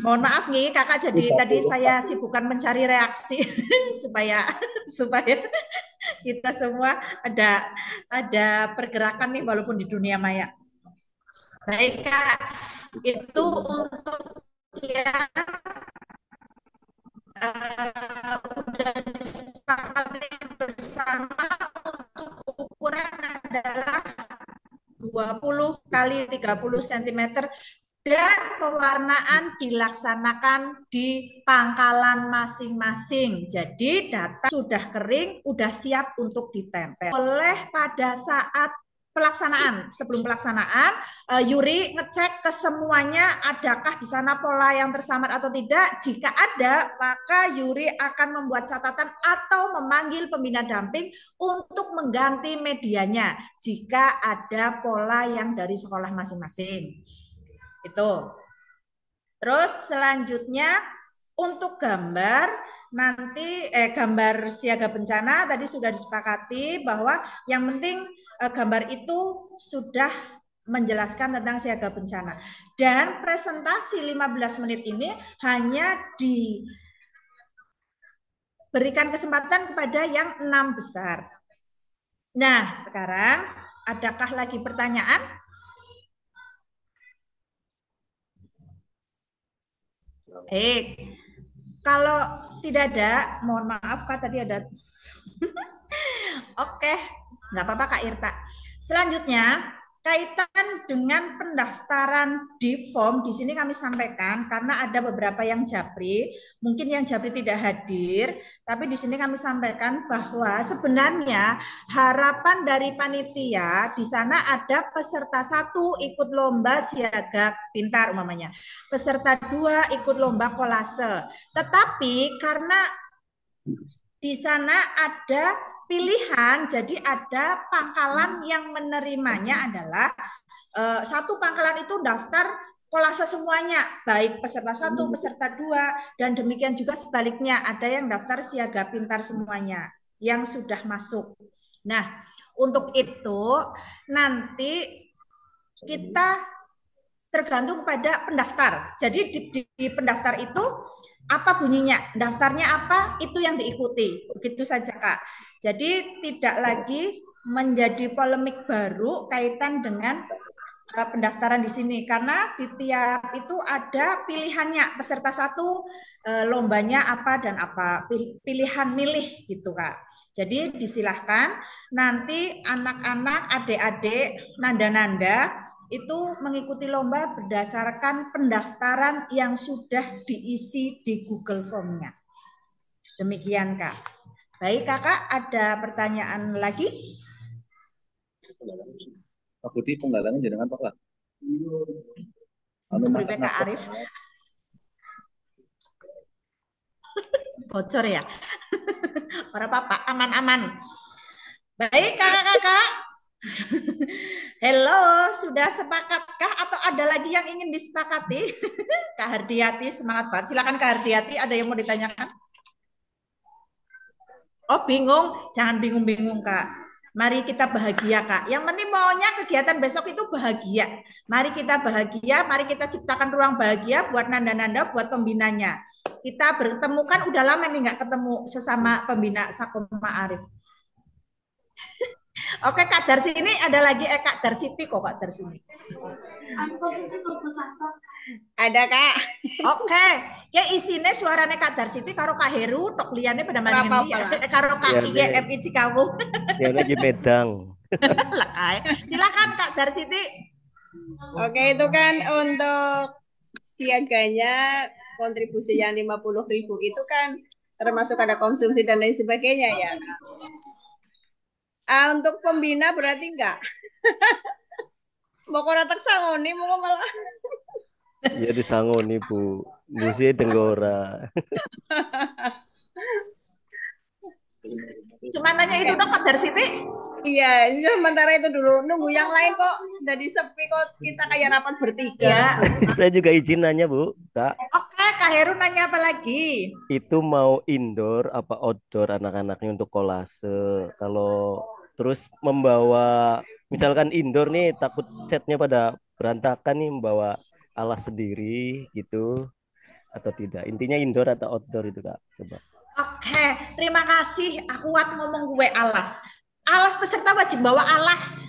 Mohon maaf nih kakak, jadi tadi saya sibukkan mencari reaksi supaya kita semua ada pergerakan nih walaupun di dunia maya. Baik Kak, itu untuk yang sudah disepakati bersama untuk ukuran adalah 20 kali 30 cm dan pewarnaan dilaksanakan di pangkalan masing-masing. Jadi data sudah kering, sudah siap untuk ditempel. Oleh pada saat pelaksanaan, sebelum pelaksanaan, Yuri ngecek ke semuanya adakah di sana pola yang tersamar atau tidak. Jika ada, maka Yuri akan membuat catatan atau memanggil pembina damping untuk mengganti medianya jika ada pola yang dari sekolah masing-masing. Itu. Terus selanjutnya untuk gambar nanti gambar siaga bencana tadi sudah disepakati bahwa yang penting gambar itu sudah menjelaskan tentang siaga bencana. Dan presentasi 15 menit ini hanya diberikan kesempatan kepada yang 6 besar. Nah, sekarang adakah lagi pertanyaan? Baik. Kalau tidak ada, mohon maaf Kak, tadi ada. Oke, nggak apa-apa Kak Irta. Selanjutnya, kaitan dengan pendaftaran di form, di sini kami sampaikan karena ada beberapa yang japri, mungkin yang japri tidak hadir, tapi di sini kami sampaikan bahwa sebenarnya harapan dari panitia di sana ada peserta 1 ikut lomba siaga pintar umpamanya, peserta 2 ikut lomba kolase. Tetapi karena di sana ada pilihan, jadi ada pangkalan yang menerimanya adalah 1 pangkalan itu daftar kolase semuanya, baik peserta 1, peserta 2, dan demikian juga sebaliknya ada yang daftar siaga pintar semuanya yang sudah masuk. Nah, untuk itu nanti kita tergantung pada pendaftar. Jadi di pendaftar itu apa bunyinya, daftarnya apa, itu yang diikuti. Begitu saja Kak. Jadi tidak lagi menjadi polemik baru kaitan dengan pendaftaran di sini karena di tiap itu ada pilihannya, peserta 1 lombanya apa dan apa, pilihan milih gitu Kak. Jadi disilahkan nanti anak-anak, adik-adik, nanda-nanda itu mengikuti lomba berdasarkan pendaftaran yang sudah diisi di Google Form-nya. Demikian Kak. Baik Kakak, ada pertanyaan lagi? Pak Budi penggalangan jenengan Pak lah. Kak Arif. Bocor ya? Para Bapak, aman-aman. Baik kakak-kakak. Halo, sudah sepakatkah atau ada lagi yang ingin disepakati? Kak Hardiati, semangat banget. Silakan Kak Hardiati, ada yang mau ditanyakan? Oh bingung, jangan bingung-bingung Kak. Mari kita bahagia Kak. Yang penting maunya kegiatan besok itu bahagia. Mari kita bahagia, mari kita ciptakan ruang bahagia buat nanda-nanda, buat pembinanya. Kita bertemu kan udah lama nih nggak ketemu sesama pembina Sakom Ma'arif. Oke Kak Darsi ini ada lagi Kak Darsiti kok Kak Darsi ini. Ada Kak. Oke, ya isinya suaranya Kak Darsiti karo Kak Heru, tok liane pada mana karo Kak IGMI Cikamu. Ya lagi Medang. Silakan Kak Darsiti. Oke, itu kan untuk siaganya kontribusi yang 50.000 itu kan termasuk ada konsumsi dan lain sebagainya ya. Untuk pembina berarti enggak? Mau kora tersangoni mau malah. Ya disangoni Bu. Bu sih tenggora. Cuma nanya itu dong Kak Darsiti. Iya, sementara itu dulu nunggu yang lain kok jadi sepi kok kita kayak rapat bertiga. Ya. Saya juga izin nanya Bu, Kak. Oke, Kak Heru nanya apa lagi? Itu mau indoor apa outdoor anak-anaknya untuk kolase? Kalau terus membawa misalkan indoor nih takut catnya pada berantakan nih, membawa alas sendiri gitu atau tidak? Intinya indoor atau outdoor itu Kak? Coba. Oke, terima kasih. Aku ngomong gue alas. Alas peserta wajib bawa alas.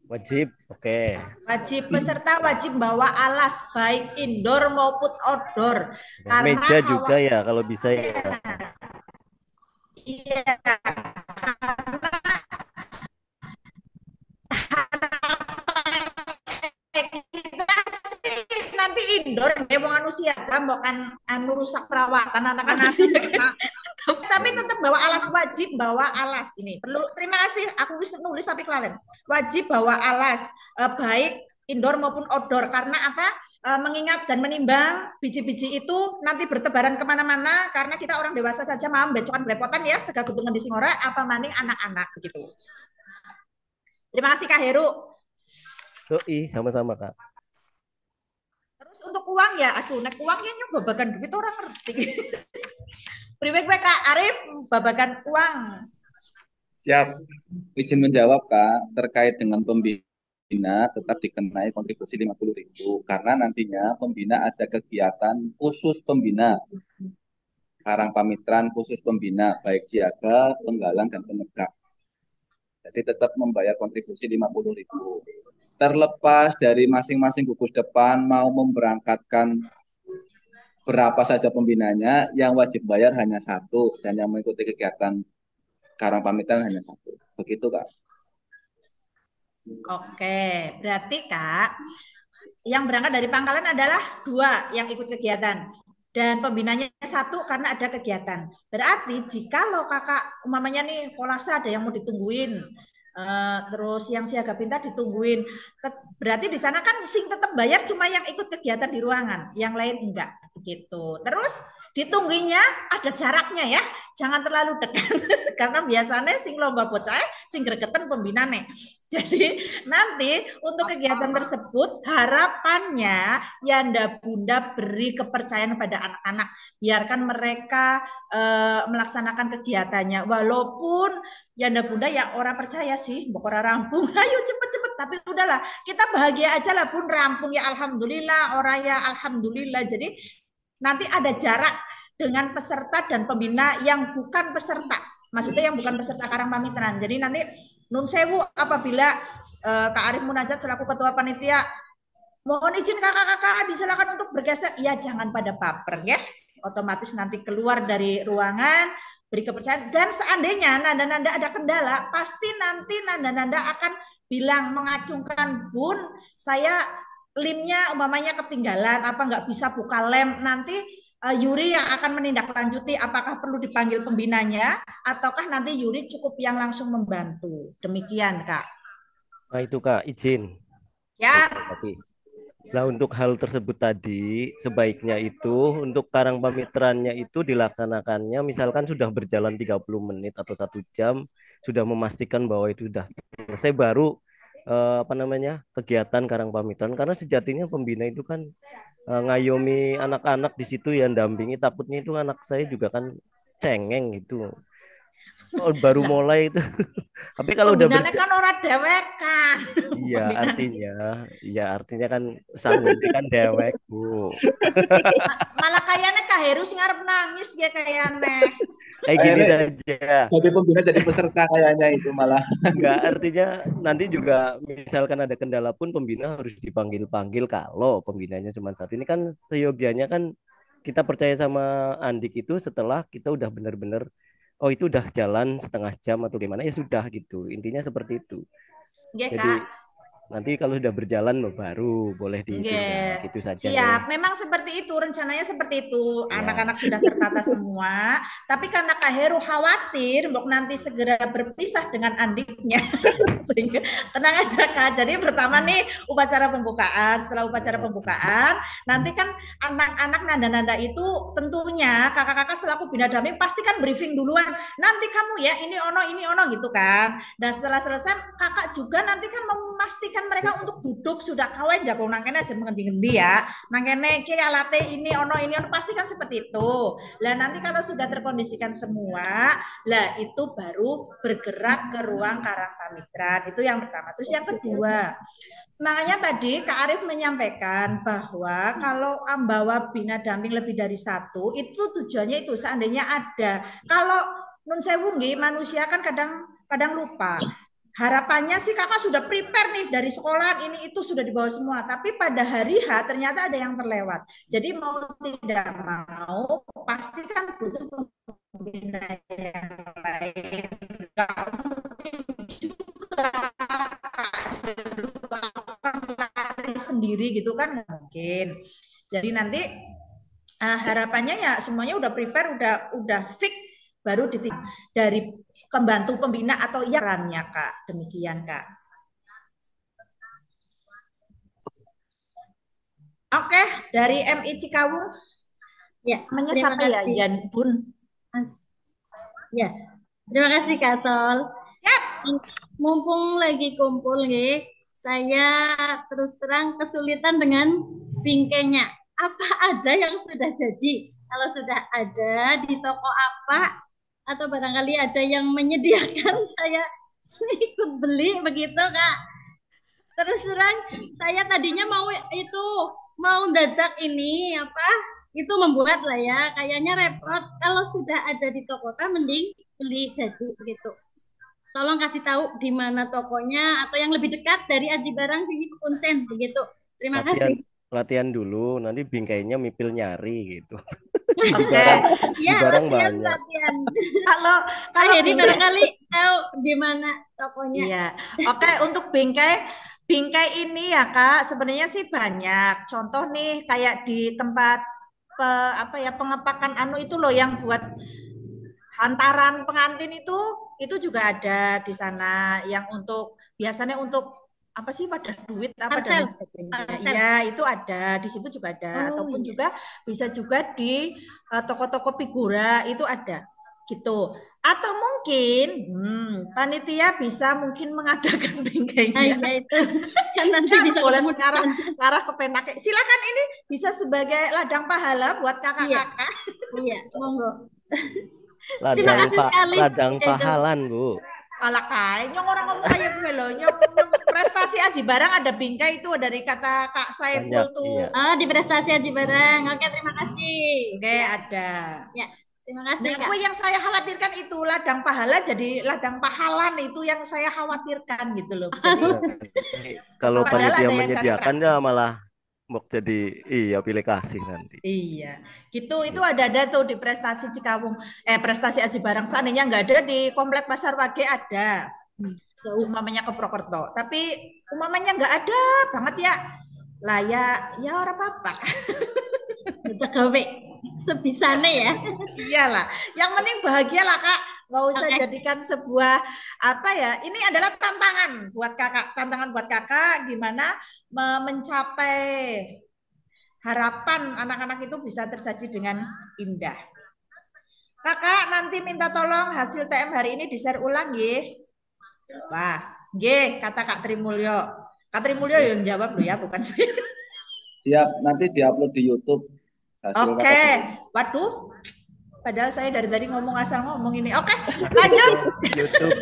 Wajib, oke. Wajib peserta wajib bawa alas baik indoor maupun outdoor. Karena meja juga ya kalau bisa ya. Iya. Nanti indoor nggih wong anu siaga mbok kan anu rusak perawatan anak-anak siaga. Tapi tetap bawa alas, wajib bawa alas ini. Perlu, terima kasih aku nulis tapi kelalen. Wajib bawa alas baik indoor maupun outdoor karena apa? Mengingat dan menimbang biji-biji itu nanti bertebaran kemana-mana karena kita orang dewasa saja mau becokan belepotan ya segagutungan di singora apa maning anak-anak begitu. Terima kasih Kak Heru. Sama-sama Kak. Terus untuk uang ya, aduh nek uangnya nyoba babagan duit orang ngerti. Priwek Kak Arif babagan uang. Siap. Izin menjawab Kak, terkait dengan pembina tetap dikenai kontribusi 50.000 karena nantinya pembina ada kegiatan khusus pembina. Karang Pamitran khusus pembina baik siaga, penggalang dan penegak. Jadi tetap membayar kontribusi 50.000. Terlepas dari masing-masing gugus depan mau memberangkatkan berapa saja pembinanya, yang wajib bayar hanya satu dan yang mengikuti kegiatan Karang Pamitran hanya satu. Begitu Kak. Oke, berarti Kak, yang berangkat dari Pangkalan adalah 2 yang ikut kegiatan dan pembinanya 1 karena ada kegiatan. Berarti jikalau Kakak umpamanya nih kolase ada yang mau ditungguin, terus yang siaga pintar ditungguin, berarti di sana kan sing tetap bayar cuma yang ikut kegiatan di ruangan, yang lain enggak begitu. Terus ditungguinya ada jaraknya ya, jangan terlalu dekat karena biasanya sing lomba bocah sing gregetan pembinane. Jadi nanti untuk kegiatan tersebut harapannya Yanda Bunda beri kepercayaan pada anak-anak, biarkan mereka melaksanakan kegiatannya walaupun Yanda Bunda ya orang percaya sih bukan rampung, ayo cepet-cepet tapi udahlah kita bahagia aja lah pun rampung ya alhamdulillah, orang ya alhamdulillah. Jadi nanti ada jarak dengan peserta dan pembina yang bukan peserta, maksudnya yang bukan peserta Karang Pamitran. Jadi nanti nun sewu apabila Kak Arif Munajat selaku ketua panitia mohon izin kakak-kakak disilakan untuk bergeser, ya jangan pada baper ya, otomatis nanti keluar dari ruangan beri kepercayaan. Dan seandainya nanda-nanda ada kendala pasti nanti nanda-nanda akan bilang mengacungkan bun saya limnya umpamanya ketinggalan apa nggak bisa buka lem, nanti Yuri yang akan menindaklanjuti apakah perlu dipanggil pembinanya ataukah nanti Yuri cukup yang langsung membantu. Demikian Kak. Nah itu Kak izin. Ya. Nah untuk hal tersebut tadi sebaiknya itu untuk Karang Pamitrannya itu dilaksanakannya misalkan sudah berjalan 30 menit atau 1 jam sudah memastikan bahwa itu sudah selesai baru kegiatan Karang Pamitran, karena sejatinya pembina itu kan ngayomi anak-anak di situ yang dampingi, takutnya itu anak saya juga kan cengeng gitu. Baru mulai itu. Tapi kalau udah kan orang dewek kan. Iya artinya kan sanggup kan dewek Bu. Malah kayaknya Kak Heru sing arep nangis ya kayaknya. Kayak gini aja. Jadi pembina jadi peserta kayaknya itu malah. Enggak, artinya nanti juga misalkan ada kendala pun pembina harus dipanggil-panggil kalau pembinanya cuma satu. Ini kan seyogianya kan kita percaya sama Andik itu setelah kita udah benar-benar oh itu udah jalan setengah jam atau gimana ya sudah gitu. Intinya seperti itu. Ya, jadi Kak. nanti kalau sudah berjalan baru boleh ditindak gitu saja. Siap, memang seperti itu rencananya seperti itu. Anak-anak sudah tertata semua, tapi karena Kak Heru khawatir Mbok nanti segera berpisah dengan Andiknya. Sehingga tenang aja Kak. Jadi pertama nih upacara pembukaan, setelah upacara pembukaan nanti kan anak-anak nanda-nanda itu tentunya kakak-kakak selaku bina damping pasti kan briefing duluan. Nanti kamu ya ini ono gitu kan. Dan setelah selesai kakak juga nanti kan memastikan mereka untuk duduk sudah kawan jago nangkene aja mengendi-ngendi ya nangkene iki alate ini ono pasti kan seperti itu lah. Nanti kalau sudah terkondisikan semua lah itu baru bergerak ke ruang Karang Pamitran. Itu yang pertama. Terus yang kedua, makanya tadi Kak Arif menyampaikan bahwa kalau ambawa bina damping lebih dari 1 itu tujuannya itu seandainya ada, kalau nun sewu nggih manusia kan kadang lupa. Harapannya sih kakak sudah prepare nih dari sekolah ini itu sudah dibawa semua, tapi pada hari H ternyata ada yang terlewat. Jadi mau tidak mau pasti kan butuh pembina yang lain. Gak mungkin juga lari sendiri gitu kan nggak mungkin. Jadi nanti harapannya ya semuanya udah prepare, udah fix, baru dari pembantu pembina atau perannya Kak. Demikian Kak. Oke, dari MI Cikawung. Ya, namanya terima siapa ya? kasih. Yan Bun. Ya, terima kasih Kak Sol. Yap. Mumpung lagi kumpul nih, saya terus terang kesulitan dengan bingkainya. Apa ada yang sudah jadi? Kalau sudah ada di toko apa? Atau barangkali ada yang menyediakan, saya ikut beli begitu Kak. Terus terang saya tadinya mau dadak ini apa? Itu membuat lah ya, kayaknya repot. Kalau sudah ada di toko mending beli jadi gitu. Tolong kasih tahu di mana tokonya atau yang lebih dekat dari Aji Barang sini Kuncen begitu. Terima kasih. Latihan dulu, nanti bingkainya mipil nyari gitu. Oke. Di barang banyak. Latihan. Kalau Heri barangkali tahu di mana tokonya. Iya. Oke, untuk bingkai ini ya Kak, sebenarnya sih banyak. Contoh nih kayak di tempat pengepakan itu loh yang buat hantaran pengantin itu juga ada di sana yang biasanya untuk apa sih wadah duit apa dan sebagainya. Iya, itu ada di situ juga ada. Ataupun juga bisa juga di toko-toko figura itu ada gitu. Atau mungkin panitia bisa mungkin mengadakan bingkainya. Iya itu. Kan nanti bisa boleh ngarah ke Penake. Silakan, ini bisa sebagai ladang pahala buat kakak-kakak. Iya, monggo. Ladang pahalan Bu. Malah nyong orang ngomong kayak gue loh, nyong prestasi Aji Barang ada bingkai itu dari kata Kak Saiful tuh. Iya. Di prestasi Aji Barang. Oke, terima kasih. Oke, ada. Ya, terima kasih Kak. Yang saya khawatirkan itu ladang pahala jadi ladang pahalan, itu yang saya khawatirkan gitu loh. Jadi kalau panitia menyediakan ya malah mau jadi pilih kasih nanti. Iya, gitu. Itu ada tuh di prestasi Cikawung, prestasi Aji Barang. Seandainya nggak ada di komplek Pasar Wage ada, umamanya ke Prokerto. Tapi umamanya nggak ada banget ya, lah ya orang apa-apa. Kita gawe sebisanya ya. Iyalah, yang penting bahagia lah Kak. Nggak usah jadikan sebuah ini adalah tantangan buat kakak gimana mencapai harapan anak-anak itu bisa tersaji dengan indah. Kakak nanti minta tolong hasil TM hari ini di-share ulang nggih. Wah, nggih kata Kak Trimulyo. Kak Trimulyo yang jawab loh ya, bukan saya. Siap, nanti diupload di YouTube. Oke. Waduh. Padahal saya dari tadi ngomong asal ngomong ini. Oke, lanjut. YouTube.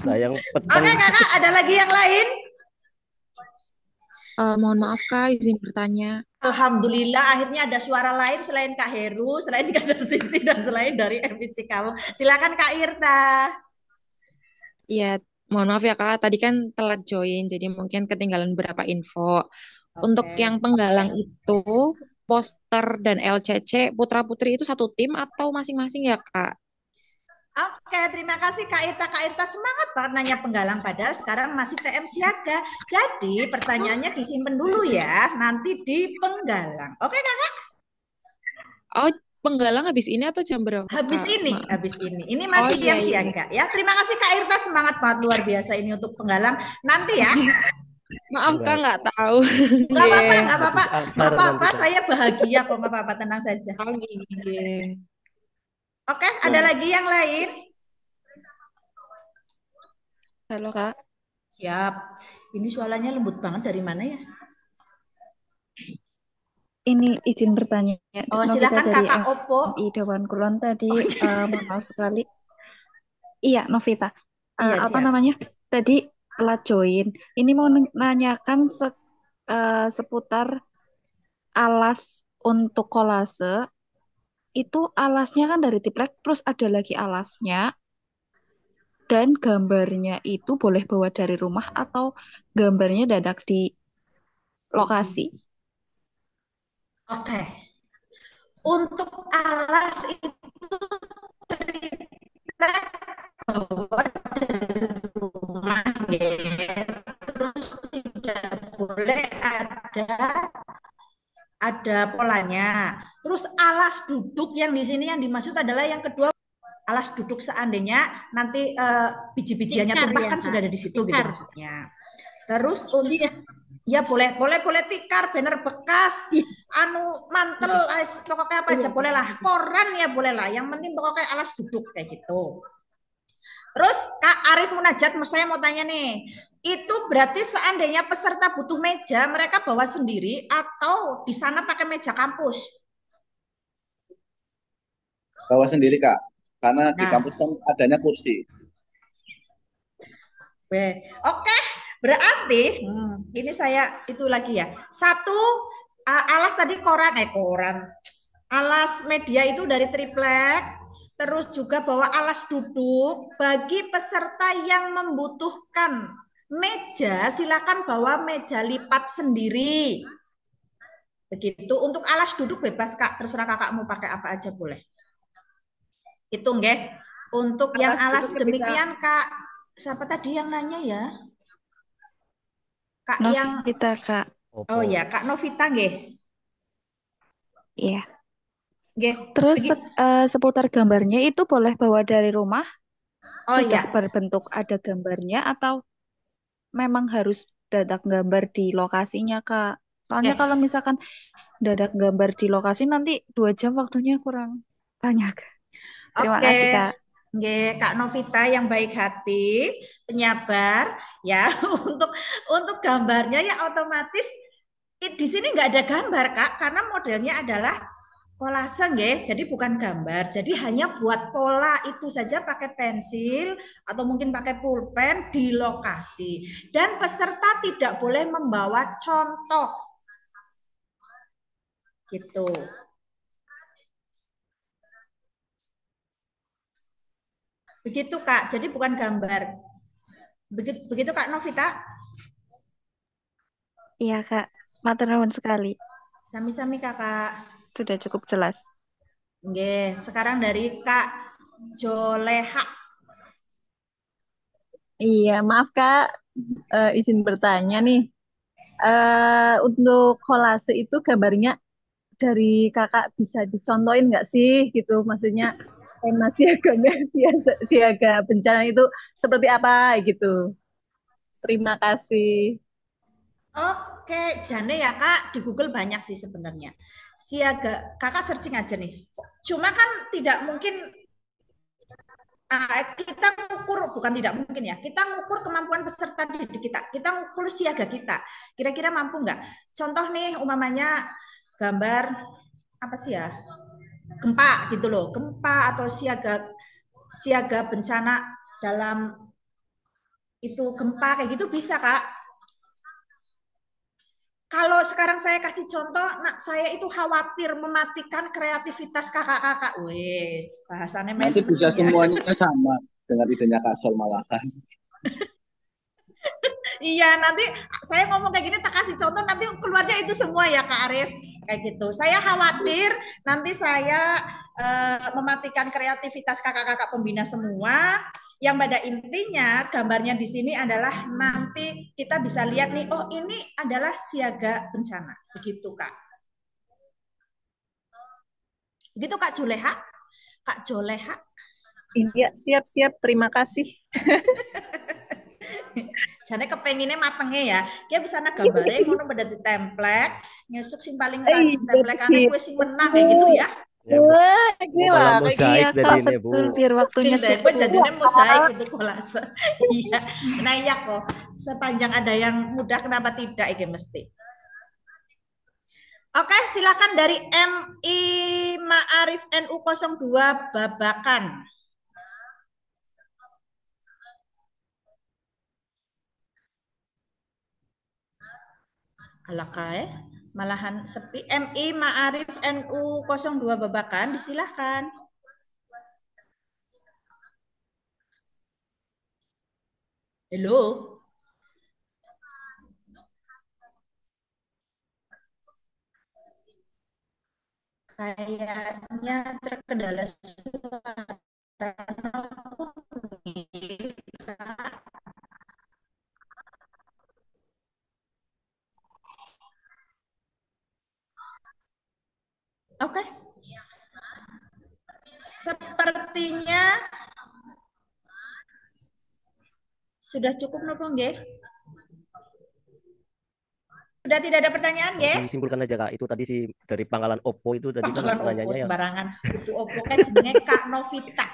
Sayang petang. Oke Kakak, ada lagi yang lain? Mohon maaf Kak, izin bertanya. Alhamdulillah akhirnya ada suara lain selain Kak Heru, selain Kak Sinti, dan selain dari MIC kamu. Silakan Kak Irta. Iya, mohon maaf ya Kak, tadi kan telat join, jadi mungkin ketinggalan beberapa info. Untuk yang penggalang itu, poster dan LCC putra-putri itu satu tim atau masing-masing ya Kak? Oke, terima kasih Kak Irta. Kak Irta semangat banget nanya penggalang, padahal sekarang masih TM siaga. Jadi pertanyaannya disimpan dulu ya, nanti di penggalang. Oke Kakak? Oh, penggalang habis ini atau jam berapa? Habis ini. Ini masih yang siaga ya. Terima kasih Kak Irta, semangat banget luar biasa ini untuk penggalang. Nanti ya. Maaf Kak, nggak tahu. Nggak apa-apa, saya bahagia kok, nggak apa-apa, tenang saja. Oke, ada lagi yang lain? Halo Kak. Siap. Ini suaranya lembut banget, dari mana ya? Ini izin bertanya. Oh, silakan Kakak Opo. Di Dewan Kulon tadi, mohon maaf sekali. Iya, Novita. Iya, apa namanya? Tadi telat join. Ini mau nanyakan seputar alas untuk kolase. Itu alasnya kan dari triplek, terus ada lagi alasnya. Dan gambarnya itu boleh bawa dari rumah atau gambarnya dadak di lokasi. Oke. Untuk alas itu triplek bawa dari rumah, terus tidak boleh ada ada polanya. Terus alas duduk yang di sini yang dimaksud adalah yang kedua, alas duduk seandainya nanti biji-bijiannya Tikar tumpah ya, kan Kak. sudah ada di situ gitu Tikar. maksudnya. Terus ya boleh tikar, banner bekas, anu mantel, pokoknya apa aja boleh lah, koran ya boleh lah. Yang penting pokoknya alas duduk kayak gitu. Terus Kak Arif Munajat, saya mau tanya nih, itu berarti seandainya peserta butuh meja, mereka bawa sendiri atau di sana pakai meja kampus? Bawa sendiri Kak, karena di Nah, kampus kan adanya kursi. oke, berarti ini saya itu lagi ya. Satu, alas tadi koran, alas media itu dari triplek. Terus juga bawa alas duduk. Bagi peserta yang membutuhkan meja, silakan bawa meja lipat sendiri. Begitu. Untuk alas duduk bebas Kak, terserah Kakak mau pakai apa aja boleh. Itu nggih. Untuk yang alas demikian Kak, siapa tadi yang nanya ya? Kak Novita, Kak. Oh ya, Kak Novita nggih. Iya. Nggih. Terus seputar gambarnya itu boleh bawa dari rumah? Sudah berbentuk ada gambarnya atau memang harus dadak gambar di lokasinya, Kak? Soalnya kalau misalkan dadak gambar di lokasi nanti 2 jam waktunya kurang banyak. Terima kasih, Kak. Nggih, Kak Novita yang baik hati, penyabar ya. Untuk gambarnya ya otomatis di sini nggak ada gambar Kak, karena modelnya adalah kolase nggih, jadi bukan gambar. Jadi hanya buat pola itu saja pakai pensil atau mungkin pakai pulpen di lokasi. Dan peserta tidak boleh membawa contoh. Gitu. Begitu Kak, jadi bukan gambar. Begitu Kak Novita? Iya Kak, matur nuwun sekali. Sami-sami Kakak. Sudah cukup jelas. Nggih, sekarang dari Kak Joleha. Iya, maaf Kak, izin bertanya nih. Untuk kolase itu gambarnya dari Kakak bisa dicontohin nggak sih gitu? Maksudnya tema siaga bencana itu seperti apa gitu? Terima kasih. Oke, jane ya Kak, di Google banyak sih sebenarnya. Siaga, Kakak searching aja nih. Cuma kan tidak mungkin kita ngukur, bukan tidak mungkin ya, kita ngukur kemampuan peserta didik kita ngukur siaga kita, kira-kira mampu nggak? Contoh nih, umpamanya gambar apa sih ya, gempa gitu loh, gempa atau siaga bencana dalam itu gempa kayak gitu bisa Kak. Kalau sekarang saya kasih contoh, saya itu khawatir mematikan kreativitas kakak-kakak. Wes, bahasannya nanti bisa semuanya sama dengan idenya Kak Sol malahan. Iya, nanti saya ngomong kayak gini tak kasih contoh, nanti keluarnya itu semua ya Kak Arif. Kayak gitu. Saya khawatir nanti saya mematikan kreativitas kakak-kakak pembina semua. Yang pada intinya gambarnya di sini adalah nanti kita bisa lihat nih, oh ini adalah siaga bencana. Begitu Kak. Begitu Kak Juleha. Kak Joleha. Iya, siap-siap. Terima kasih. Jane kepenginnya matengnya ya. Dia bisa gambarnya ngono pada di template, nyusuk sing paling rajin template-ane kuwi sing menang kayak gitu ya. Wah, gila. Iya, Kak, betul. Biar waktunya cukup. Jadinya mosaik itu kolase. Iya. Nah iya kok. Sepanjang ada yang mudah, kenapa tidak ini mesti. Oke, silakan dari MI Ma'arif NU 02 Babakan. Alakai, malahan sepi. MI Ma'arif NU 02 Babakan, disilahkan. Halo. Kayaknya terkendala suara. Sepertinya sudah cukup nopo nggih? Sudah tidak ada pertanyaan nggih? Disimpulkan aja Kak, itu tadi si dari Pangkalan Oppo itu tadi kan Pangkalan Oppo nanyanya yang sembarangan. Itu Oppo kan jenenge Kak Novita.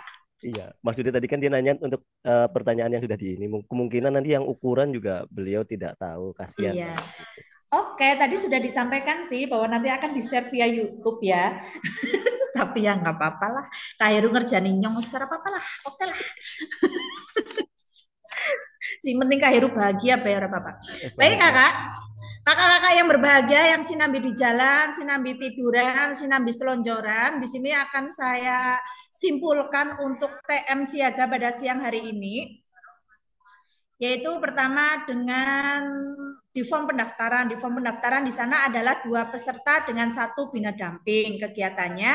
iya, maksudnya tadi kan dia nanya untuk pertanyaan yang sudah di ini. Kemungkinan nanti yang ukuran juga beliau tidak tahu, kasihan Iya. kan. Oke, tadi sudah disampaikan sih bahwa nanti akan di-share via YouTube ya. Tapi ya nggak apa-apa lah. Kak Heru ngerjain nyong, apa-apa lah. Oke lah. Si penting Kak Heru bahagia, bayar apa-apa. Baik kakak. Kakak-kakak yang berbahagia, yang sinambi di jalan, sinambi tiduran, sinambi selonjoran, di sini akan saya simpulkan untuk TM siaga pada siang hari ini. Yaitu pertama dengan di form pendaftaran. Di form pendaftaran di sana adalah 2 peserta dengan 1 bina damping. Kegiatannya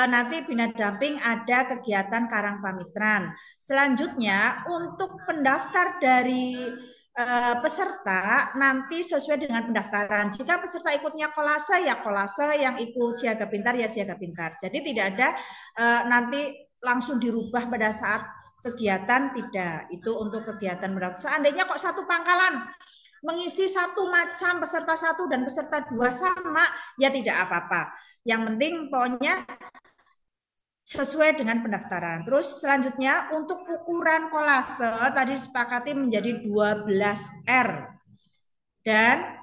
nanti bina damping ada kegiatan Karang Pamitran. Selanjutnya untuk pendaftar dari peserta nanti sesuai dengan pendaftaran. Jika peserta ikutnya kolase ya kolase, yang ikut siaga pintar ya siaga pintar. Jadi tidak ada nanti langsung dirubah pada saat kegiatan, tidak. Itu untuk kegiatan pendaftaran. Seandainya kok satu pangkalan mengisi satu macam peserta 1 dan peserta 2 sama, ya tidak apa-apa. Yang penting pokoknya sesuai dengan pendaftaran. Terus selanjutnya untuk ukuran kolase tadi disepakati menjadi 12R dan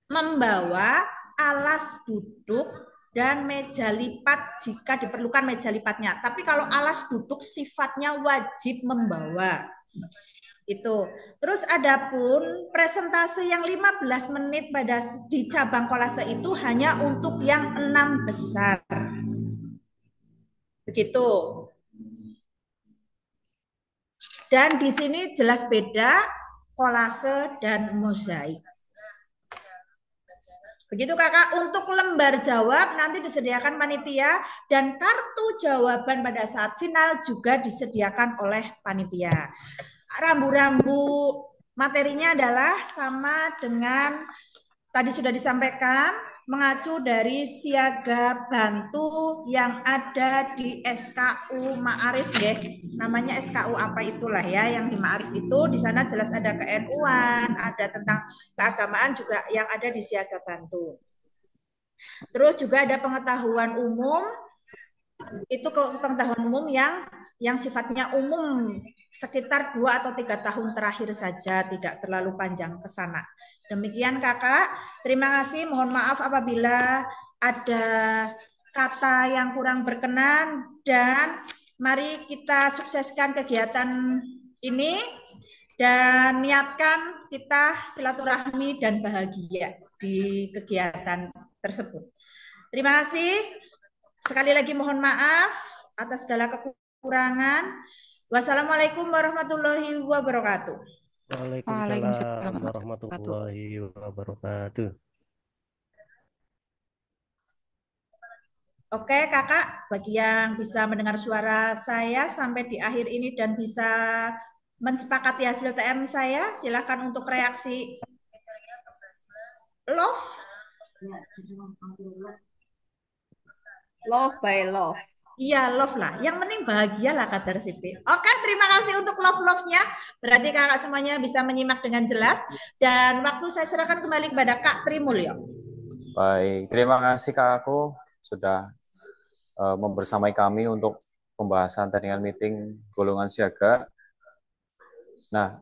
membawa alas duduk dan meja lipat jika diperlukan meja lipatnya. Tapi kalau alas duduk sifatnya wajib membawa. Itu. Terus adapun presentasi yang 15 menit pada di cabang kolase itu hanya untuk yang 6 besar. Begitu. Dan di sini jelas beda kolase dan mozaik. Begitu kakak, untuk lembar jawab nanti disediakan panitia dan kartu jawaban pada saat final juga disediakan oleh panitia. Rambu-rambu materinya adalah sama dengan tadi sudah disampaikan, mengacu dari siaga bantu yang ada di SKU Ma'arif ya. Namanya SKU apa itulah ya, yang di Ma'arif itu di sana jelas ada ke-NU-an, ada tentang keagamaan juga yang ada di siaga bantu. Terus juga ada pengetahuan umum, itu pengetahuan umum yang sifatnya umum sekitar 2 atau 3 tahun terakhir saja, tidak terlalu panjang ke sana. Demikian kakak, terima kasih, mohon maaf apabila ada kata yang kurang berkenan dan mari kita sukseskan kegiatan ini dan niatkan kita silaturahmi dan bahagia di kegiatan tersebut. Terima kasih, sekali lagi mohon maaf atas segala kekurangan. Wassalamualaikum warahmatullahi wabarakatuh. Waalaikumsalam warahmatullahi wabarakatuh. Oke kakak, bagi yang bisa mendengar suara saya sampai di akhir ini dan bisa mensepakati hasil TM saya, silakan untuk reaksi love. Love by love. Iya, love lah. Yang penting bahagia lah kata Siti. Oke, terima kasih untuk love-love-nya. Berarti kakak semuanya bisa menyimak dengan jelas. Dan waktu saya serahkan kembali kepada Kak Trimulyo. Baik, terima kasih kakakku sudah membersamai kami untuk pembahasan technical meeting golongan siaga. Nah,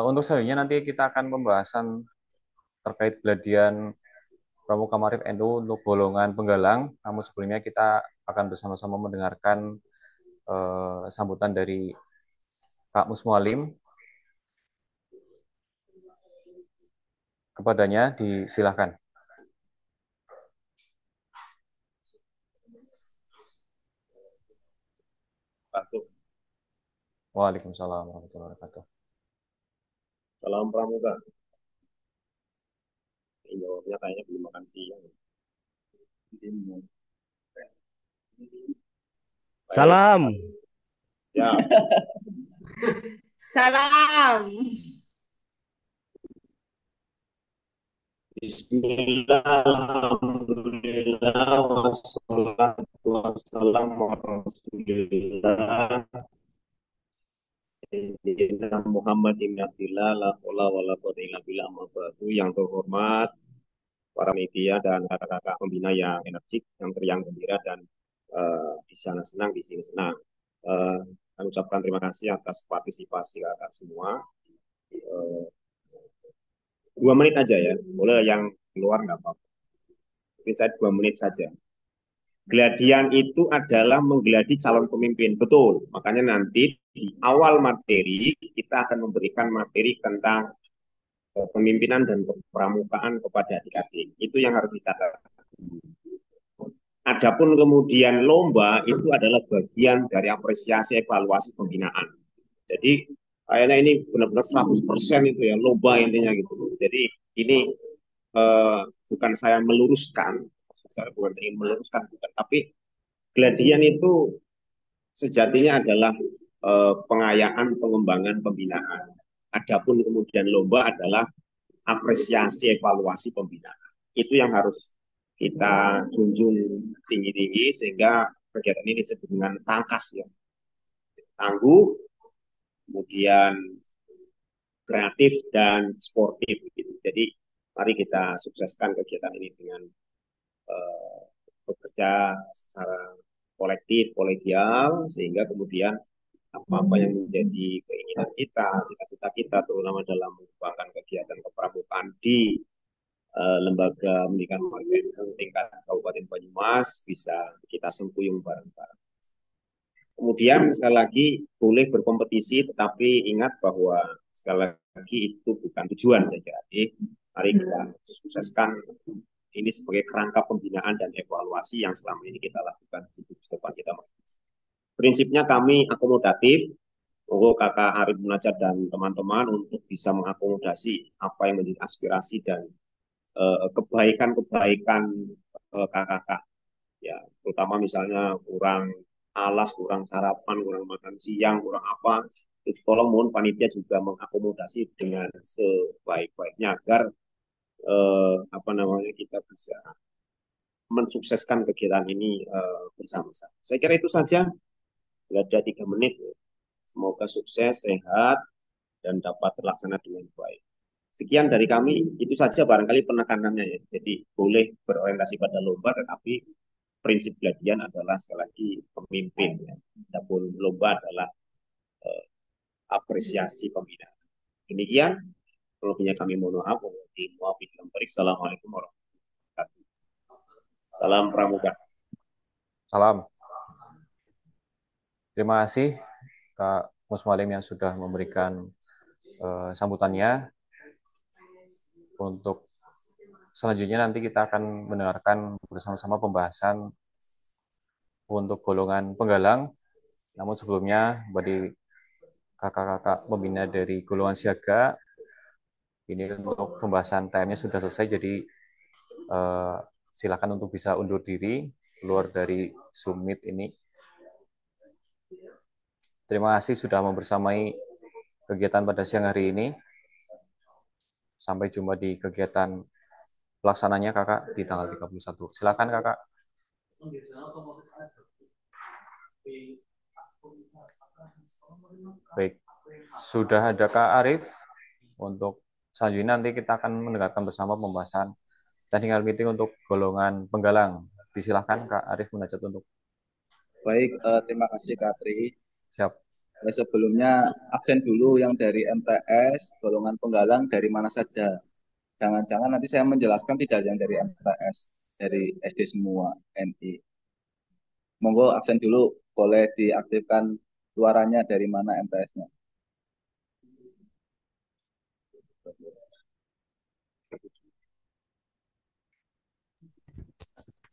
untuk selanjutnya nanti kita akan pembahasan terkait geladian Pramuka Marif NU untuk golongan penggalang. Namun sebelumnya kita akan bersama-sama mendengarkan sambutan dari Pak Musmualim. Kepadanya disilahkan. Waalaikumsalam warahmatullahi wabarakatuh. Salam Pramuka. Jawabnya kayaknya belum makan siang. Salam. Ya. Salam. Bismillah, alhamdulillah, wassalatu wassalamu ala rasulillah, Sayyidina Muhammad ibn Abdillah, la haula wala quwwata illa billah, amma ba'du. Yang terhormat para media dan kakak-kakak pembina yang energik, yang teriang gembira dan di sana senang, di sini senang. Kami ucapkan terima kasih atas partisipasi kakak semua. 2 menit aja ya, boleh yang keluar nggak apa-apa. Mungkin saya 2 menit saja. Geladian itu adalah menggeladi calon pemimpin, betul. Makanya nanti di awal materi kita akan memberikan materi tentang pemimpinan dan kepramukaan kepada adik-adik. Itu yang harus dicatat. Adapun kemudian lomba itu adalah bagian dari apresiasi evaluasi pembinaan. Jadi kayaknya ini benar-benar 100% itu ya, lomba intinya gitu. Jadi ini bukan saya meluruskan, bukan ingin meluruskan, bukan. Tapi geladian itu sejatinya adalah pengayaan, pengembangan, pembinaan. Adapun kemudian lomba adalah apresiasi, evaluasi pembinaan. Itu yang harus kita junjung tinggi-tinggi sehingga kegiatan ini disebut dengan tangkas ya. Tangguh, kemudian kreatif dan sportif gitu. Jadi mari kita sukseskan kegiatan ini dengan bekerja secara kolektif, kolegial, sehingga kemudian apa-apa yang menjadi keinginan kita, cita-cita kita, terutama dalam mengembangkan kegiatan kepramukaan di lembaga pendidikan tingkat Kabupaten Banyumas bisa kita sempuyung bareng-bareng. Kemudian sekali lagi boleh berkompetisi, tetapi ingat bahwa sekali lagi itu bukan tujuan saja. Jadi mari kita sukseskan ini sebagai kerangka pembinaan dan evaluasi yang selama ini kita lakukan di tempat kita masing-masing. Prinsipnya kami akomodatif, monggo Kakak Arif Munajat dan teman-teman untuk bisa mengakomodasi apa yang menjadi aspirasi dan kebaikan-kebaikan kakak-kakak. Ya, terutama misalnya kurang alas, kurang sarapan, kurang makan siang, kurang apa, itu tolong mohon panitia juga mengakomodasi dengan sebaik-baiknya agar kita bisa mensukseskan kegiatan ini bersama-sama. Saya kira itu saja. Ada 3 menit. Semoga sukses, sehat, dan dapat terlaksana dengan baik. Sekian dari kami, itu saja barangkali penekanannya ya. Jadi boleh berorientasi pada lomba, tetapi prinsip geladian adalah sekali lagi pemimpin. Ya. Adapun lomba adalah apresiasi pembinaan. Demikian, kalau punya kami mohon maaf. Assalamualaikum warahmatullahi wabarakatuh. Salam Pramuka. Salam. Terima kasih Kak Musmalim yang sudah memberikan sambutannya. Untuk selanjutnya nanti kita akan mendengarkan bersama-sama pembahasan untuk golongan penggalang. Namun sebelumnya bagi kakak-kakak pembina dari golongan siaga, ini untuk pembahasan time-nya sudah selesai, jadi silakan untuk bisa undur diri keluar dari Zoom Meet ini. Terima kasih sudah membersamai kegiatan pada siang hari ini. Sampai jumpa di kegiatan pelaksananya kakak di tanggal 31. Silakan kakak. Baik, sudah ada Kak Arif. Untuk selanjutnya nanti kita akan mendengarkan bersama pembahasan technical meeting untuk golongan penggalang. Disilahkan Kak Arif Munajat untuk. Baik, terima kasih Kak Tri. Siap. Sebelumnya absen dulu yang dari MTS, golongan penggalang dari mana saja. Jangan-jangan nanti saya menjelaskan tidak ada yang dari MTS, dari SD semua, NI. Monggo absen dulu, boleh diaktifkan suaranya dari mana MTS-nya.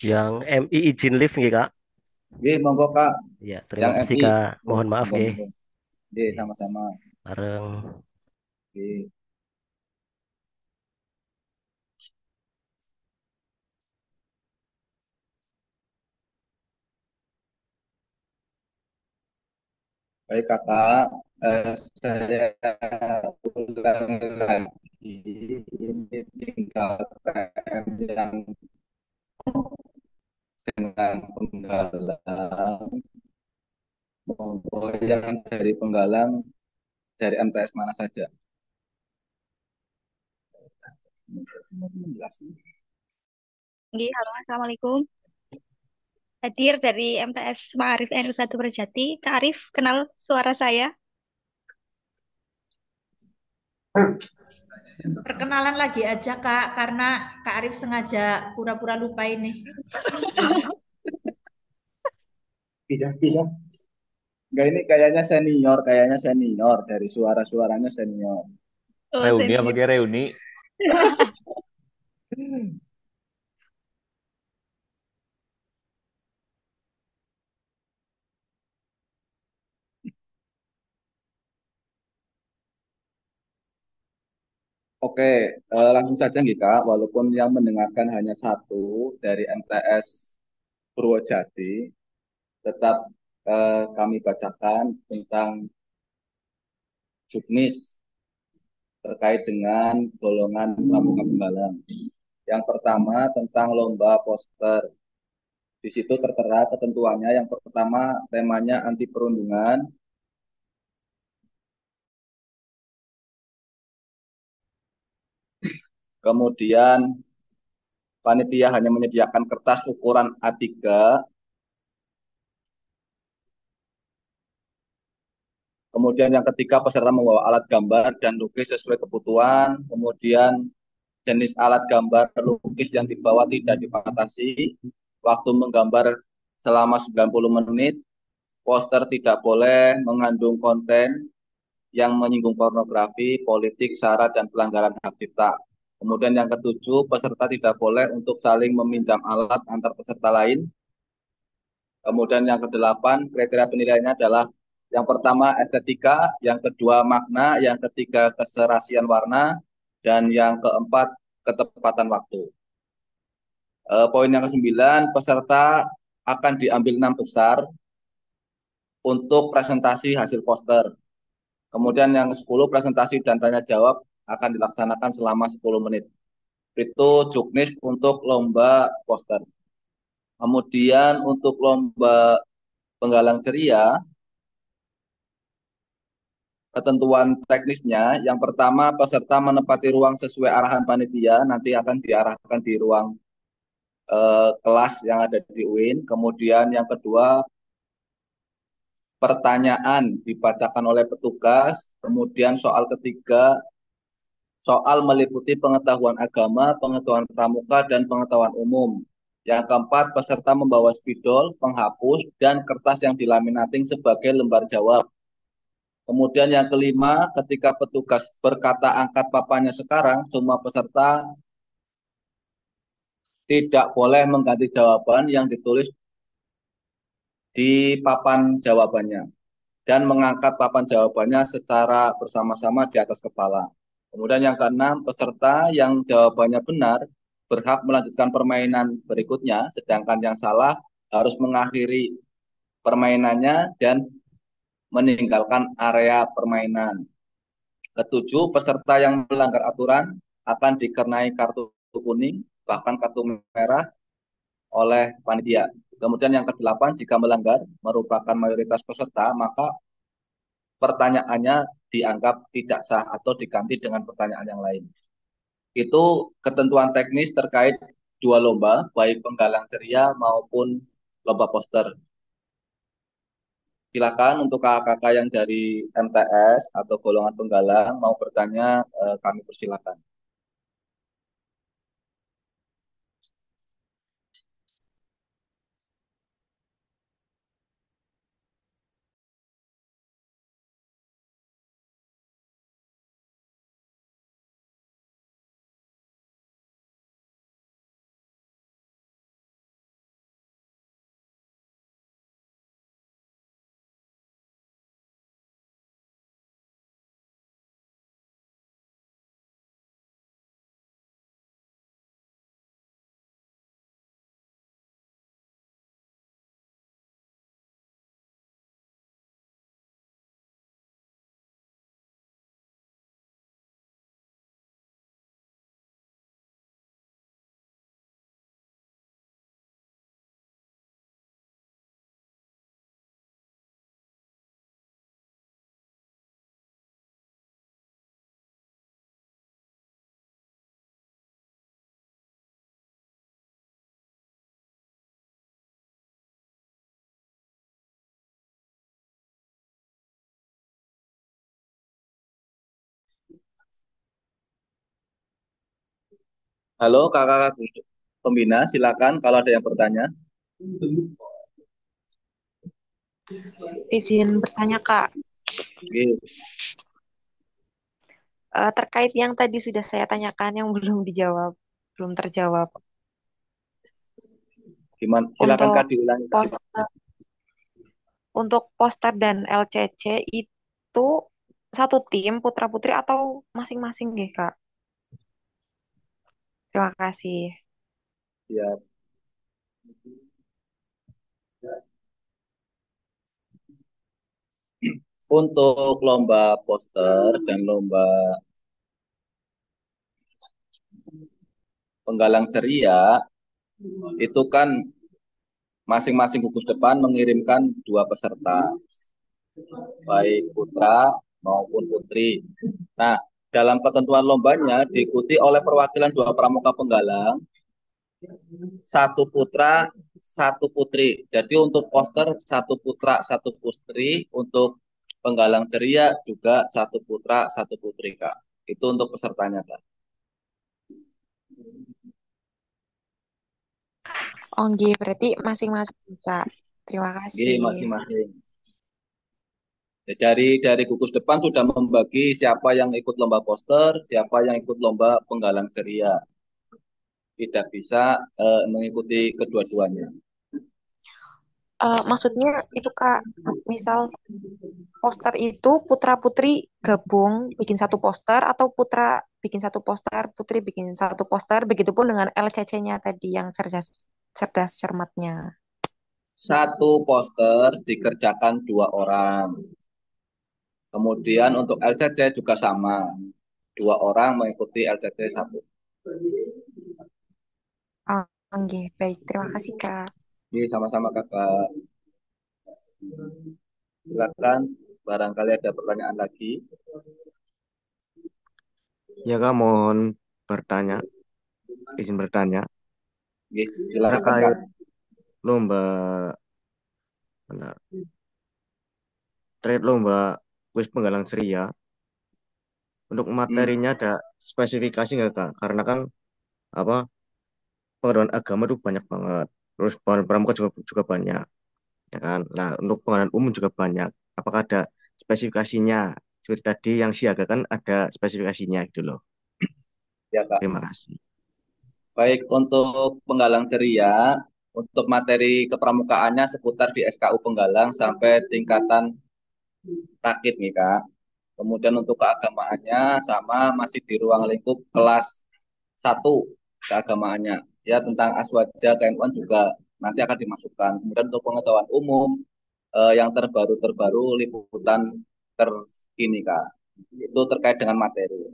Yang MI izin live nggih Kak? Nggih, monggo Kak. Ya, terima kasih MI. Kak. Mohon maaf nggih. Nggih, sama-sama. Bareng. Nggih. Baik Kakak, saya ulangi lagi. ini tinggal PM yang dengan penggalang, monggo yang dari penggalang dari MTS mana saja. Halo, Assalamualaikum. Hadir dari MTS Ma'arif NU1 Perjati. Kak Arif, kenal suara saya? Perkenalan lagi aja Kak, karena Kak Arif sengaja pura-pura lupa ini. Tidak. Enggak, ini kayaknya senior dari suara-suaranya senior. Oh, Reuni apa senior. kayak reuni? Oke, langsung saja nih Kak, walaupun yang mendengarkan hanya satu dari MTS Purwojati, tetap kami bacakan tentang juknis terkait dengan golongan pramuka penggalang. Yang pertama tentang lomba poster. Di situ tertera ketentuannya. Yang pertama temanya anti perundungan. Kemudian panitia hanya menyediakan kertas ukuran A3. Kemudian yang ketiga peserta membawa alat gambar dan lukis sesuai kebutuhan. Kemudian jenis alat gambar lukis yang dibawa tidak dibatasi. Waktu menggambar selama 90 menit. Poster tidak boleh mengandung konten yang menyinggung pornografi, politik, sara, dan pelanggaran hak cipta. Kemudian yang ketujuh, peserta tidak boleh untuk saling meminjam alat antar peserta lain. Kemudian yang kedelapan, kriteria penilaiannya adalah yang pertama estetika, yang kedua makna, yang ketiga keserasian warna, dan yang keempat ketepatan waktu. Poin yang kesembilan, peserta akan diambil 6 besar untuk presentasi hasil poster. Kemudian yang 10, presentasi dan tanya jawab akan dilaksanakan selama 10 menit. Itu juknis untuk lomba poster. Kemudian untuk lomba penggalang ceria, ketentuan teknisnya, yang pertama peserta menempati ruang sesuai arahan panitia, nanti akan diarahkan di ruang kelas yang ada di UIN. Kemudian yang kedua, pertanyaan dibacakan oleh petugas. Kemudian soal ketiga, soal meliputi pengetahuan agama, pengetahuan pramuka, dan pengetahuan umum. Yang keempat, peserta membawa spidol, penghapus, dan kertas yang dilaminating sebagai lembar jawab. Kemudian yang kelima, ketika petugas berkata angkat papannya sekarang, semua peserta tidak boleh mengganti jawaban yang ditulis di papan jawabannya dan mengangkat papan jawabannya secara bersama-sama di atas kepala. Kemudian yang keenam, peserta yang jawabannya benar berhak melanjutkan permainan berikutnya, sedangkan yang salah harus mengakhiri permainannya dan meninggalkan area permainan. Ketujuh, peserta yang melanggar aturan akan dikenai kartu kuning, bahkan kartu merah oleh panitia. Kemudian yang kedelapan, jika melanggar merupakan mayoritas peserta, maka pertanyaannya dianggap tidak sah atau diganti dengan pertanyaan yang lain. Itu ketentuan teknis terkait dua lomba, baik penggalang ceria maupun lomba poster. Silakan untuk kakak-kakak yang dari MTS atau golongan penggalang mau bertanya, kami persilakan. Halo kakak pembina, silakan kalau ada yang bertanya. Izin bertanya, Kak. Oke. Terkait yang tadi sudah saya tanyakan yang belum dijawab, belum terjawab. Gimana? Silakan Untuk Kak diulangi Kak. poster, untuk poster dan LCC itu satu tim putra putri atau masing-masing nggih, Kak? Terima kasih. Ya. Untuk lomba poster dan lomba penggalang ceria itu kan masing-masing gugus depan mengirimkan 2 peserta, baik putra maupun putri. Nah, dalam ketentuan lombanya diikuti oleh perwakilan 2 pramuka penggalang, 1 putra, 1 putri. Jadi untuk poster 1 putra, 1 putri. Untuk penggalang ceria juga 1 putra, 1 putri, Kak. Itu untuk pesertanya, Kak. Oh, nggih, berarti masing-masing, Kak. Terima Ini kasih. masing-masing. Dari gugus depan sudah membagi siapa yang ikut lomba poster, siapa yang ikut lomba penggalang ceria. Tidak bisa mengikuti kedua-duanya. Maksudnya itu Kak, misal poster itu putra putri gabung bikin satu poster atau putra bikin satu poster, putri bikin satu poster, begitupun dengan LCC-nya tadi yang cerdas cerdas cermatnya. 1 poster dikerjakan 2 orang. Kemudian untuk LCC juga sama. 2 orang mengikuti LCC 1. Oh, nggih, baik. Terima kasih, Kak. Ini sama-sama kakak. Silakan, barangkali ada pertanyaan lagi. Ya kak, mohon bertanya, izin bertanya Oke, silakan terkait kak. lomba, benar, terkait lomba kuis penggalang ceria. Untuk materinya ada spesifikasi nggak kak? Karena kan apa, pengetahuan agama itu banyak banget. Terus pengetahuan pramuka juga banyak, ya kan? Nah, untuk pengetahuan umum juga banyak. Apakah ada spesifikasinya? Seperti tadi yang siaga kan ada spesifikasinya gitu loh. Ya kak. Terima kasih. Baik, untuk penggalang ceria, untuk materi kepramukaannya seputar di SKU penggalang sampai tingkatan rakit nih kak. Kemudian untuk keagamaannya sama masih di ruang lingkup kelas 1 keagamaannya. Ya tentang aswaja KMUN juga nanti akan dimasukkan. Kemudian untuk pengetahuan umum yang terbaru liputan terkini kak. Itu terkait dengan materi.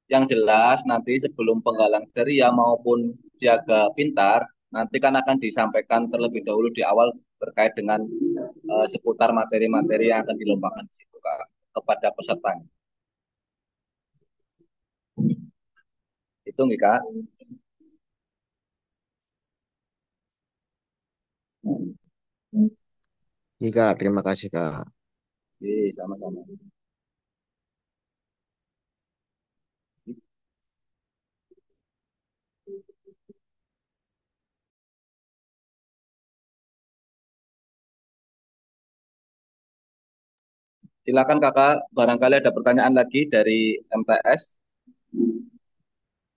Yang jelas nanti sebelum penggalang ceria maupun siaga pintar nanti kan akan disampaikan terlebih dahulu di awal terkait dengan seputar materi-materi yang akan dilombakan di situ kak kepada pesertanya. Itu nih kak. Iya kak, terima kasih kak. Oke, sama-sama. Silakan kakak, barangkali ada pertanyaan lagi dari MTS.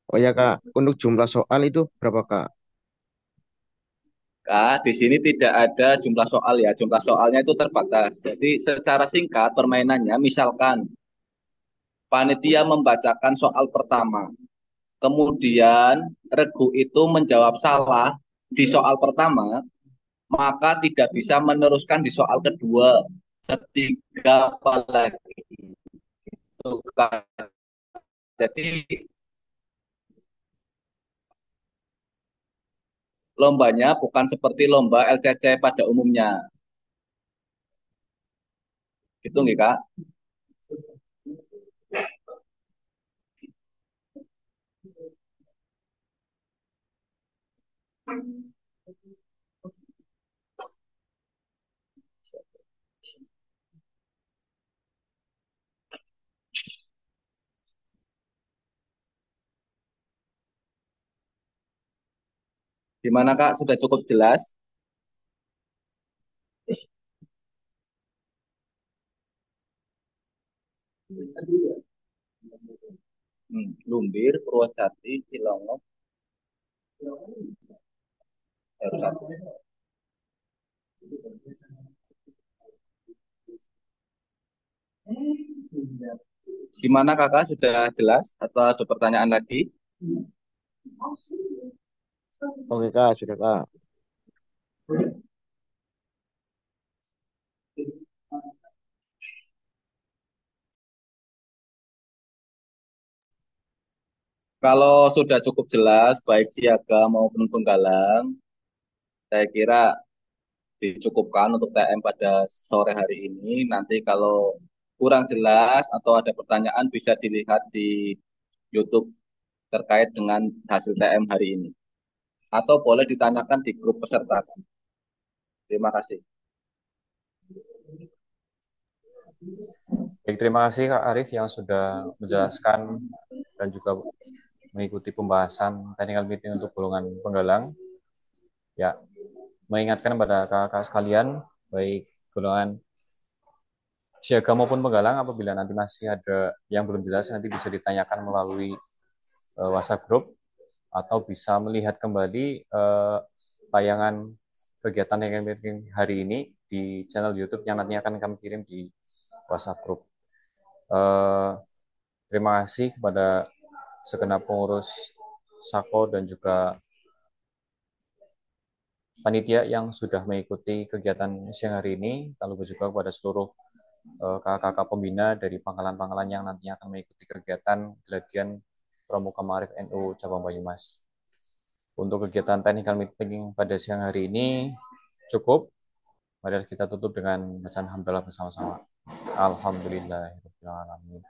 Oh ya kak, untuk jumlah soal itu berapa kak? Kak, di sini tidak ada jumlah soal ya, jumlah soalnya itu terbatas. Jadi secara singkat permainannya, misalkan panitia membacakan soal pertama, kemudian regu itu menjawab salah di soal pertama, maka tidak bisa meneruskan di soal kedua, ketiga, apalagi. Itu, Kak. Jadi lombanya bukan seperti lomba LCC pada umumnya. Gitu nggih, Kak? Gimana Kak? Sudah cukup jelas? Lumbir, Purwojati, Cilongok, baru satu. Gimana Kakak? Sudah jelas atau ada pertanyaan lagi? Oke Kak, sudah Kak. Kalau sudah cukup jelas, baik siaga maupun penggalang, saya kira dicukupkan untuk TM pada sore hari ini. Nanti kalau kurang jelas atau ada pertanyaan bisa dilihat di YouTube terkait dengan hasil TM hari ini. Atau boleh ditanyakan di grup peserta. Terima kasih. Baik, terima kasih Kak Arif yang sudah menjelaskan dan juga mengikuti pembahasan technical meeting untuk golongan penggalang. Ya, mengingatkan pada kakak sekalian, baik golongan siaga maupun penggalang, apabila nanti masih ada yang belum jelas, nanti bisa ditanyakan melalui WhatsApp group atau bisa melihat kembali tayangan kegiatan technical meeting hari ini di channel YouTube yang nantinya akan kami kirim di WhatsApp group. Terima kasih kepada segenap pengurus SAKO dan juga panitia yang sudah mengikuti kegiatan siang hari ini, lalu juga kepada seluruh kakak-kakak pembina dari pangkalan-pangkalan yang nantinya akan mengikuti kegiatan Geladian Pramuka Maarif NU Cabang Banyumas. Untuk kegiatan technical meeting pada siang hari ini cukup. Mari kita tutup dengan bacaan hamdalah bersama-sama. Alhamdulillahirrahmanirrahim.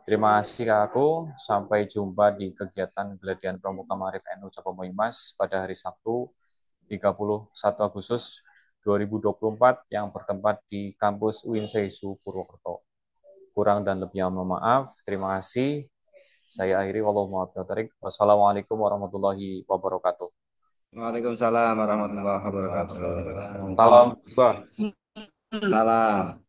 Terima kasih Kakakku. Sampai jumpa di kegiatan Geladian Pramuka Maarif NU Cabang Banyumas pada hari Sabtu 31 Agustus 2024 yang bertempat di kampus UIN Seisu Purwokerto. Kurang dan lebihnya mohon maaf. Terima kasih. Saya akhiri. Wassalamualaikum warahmatullahi wabarakatuh. Waalaikumsalam warahmatullahi wabarakatuh. Salam. Salam.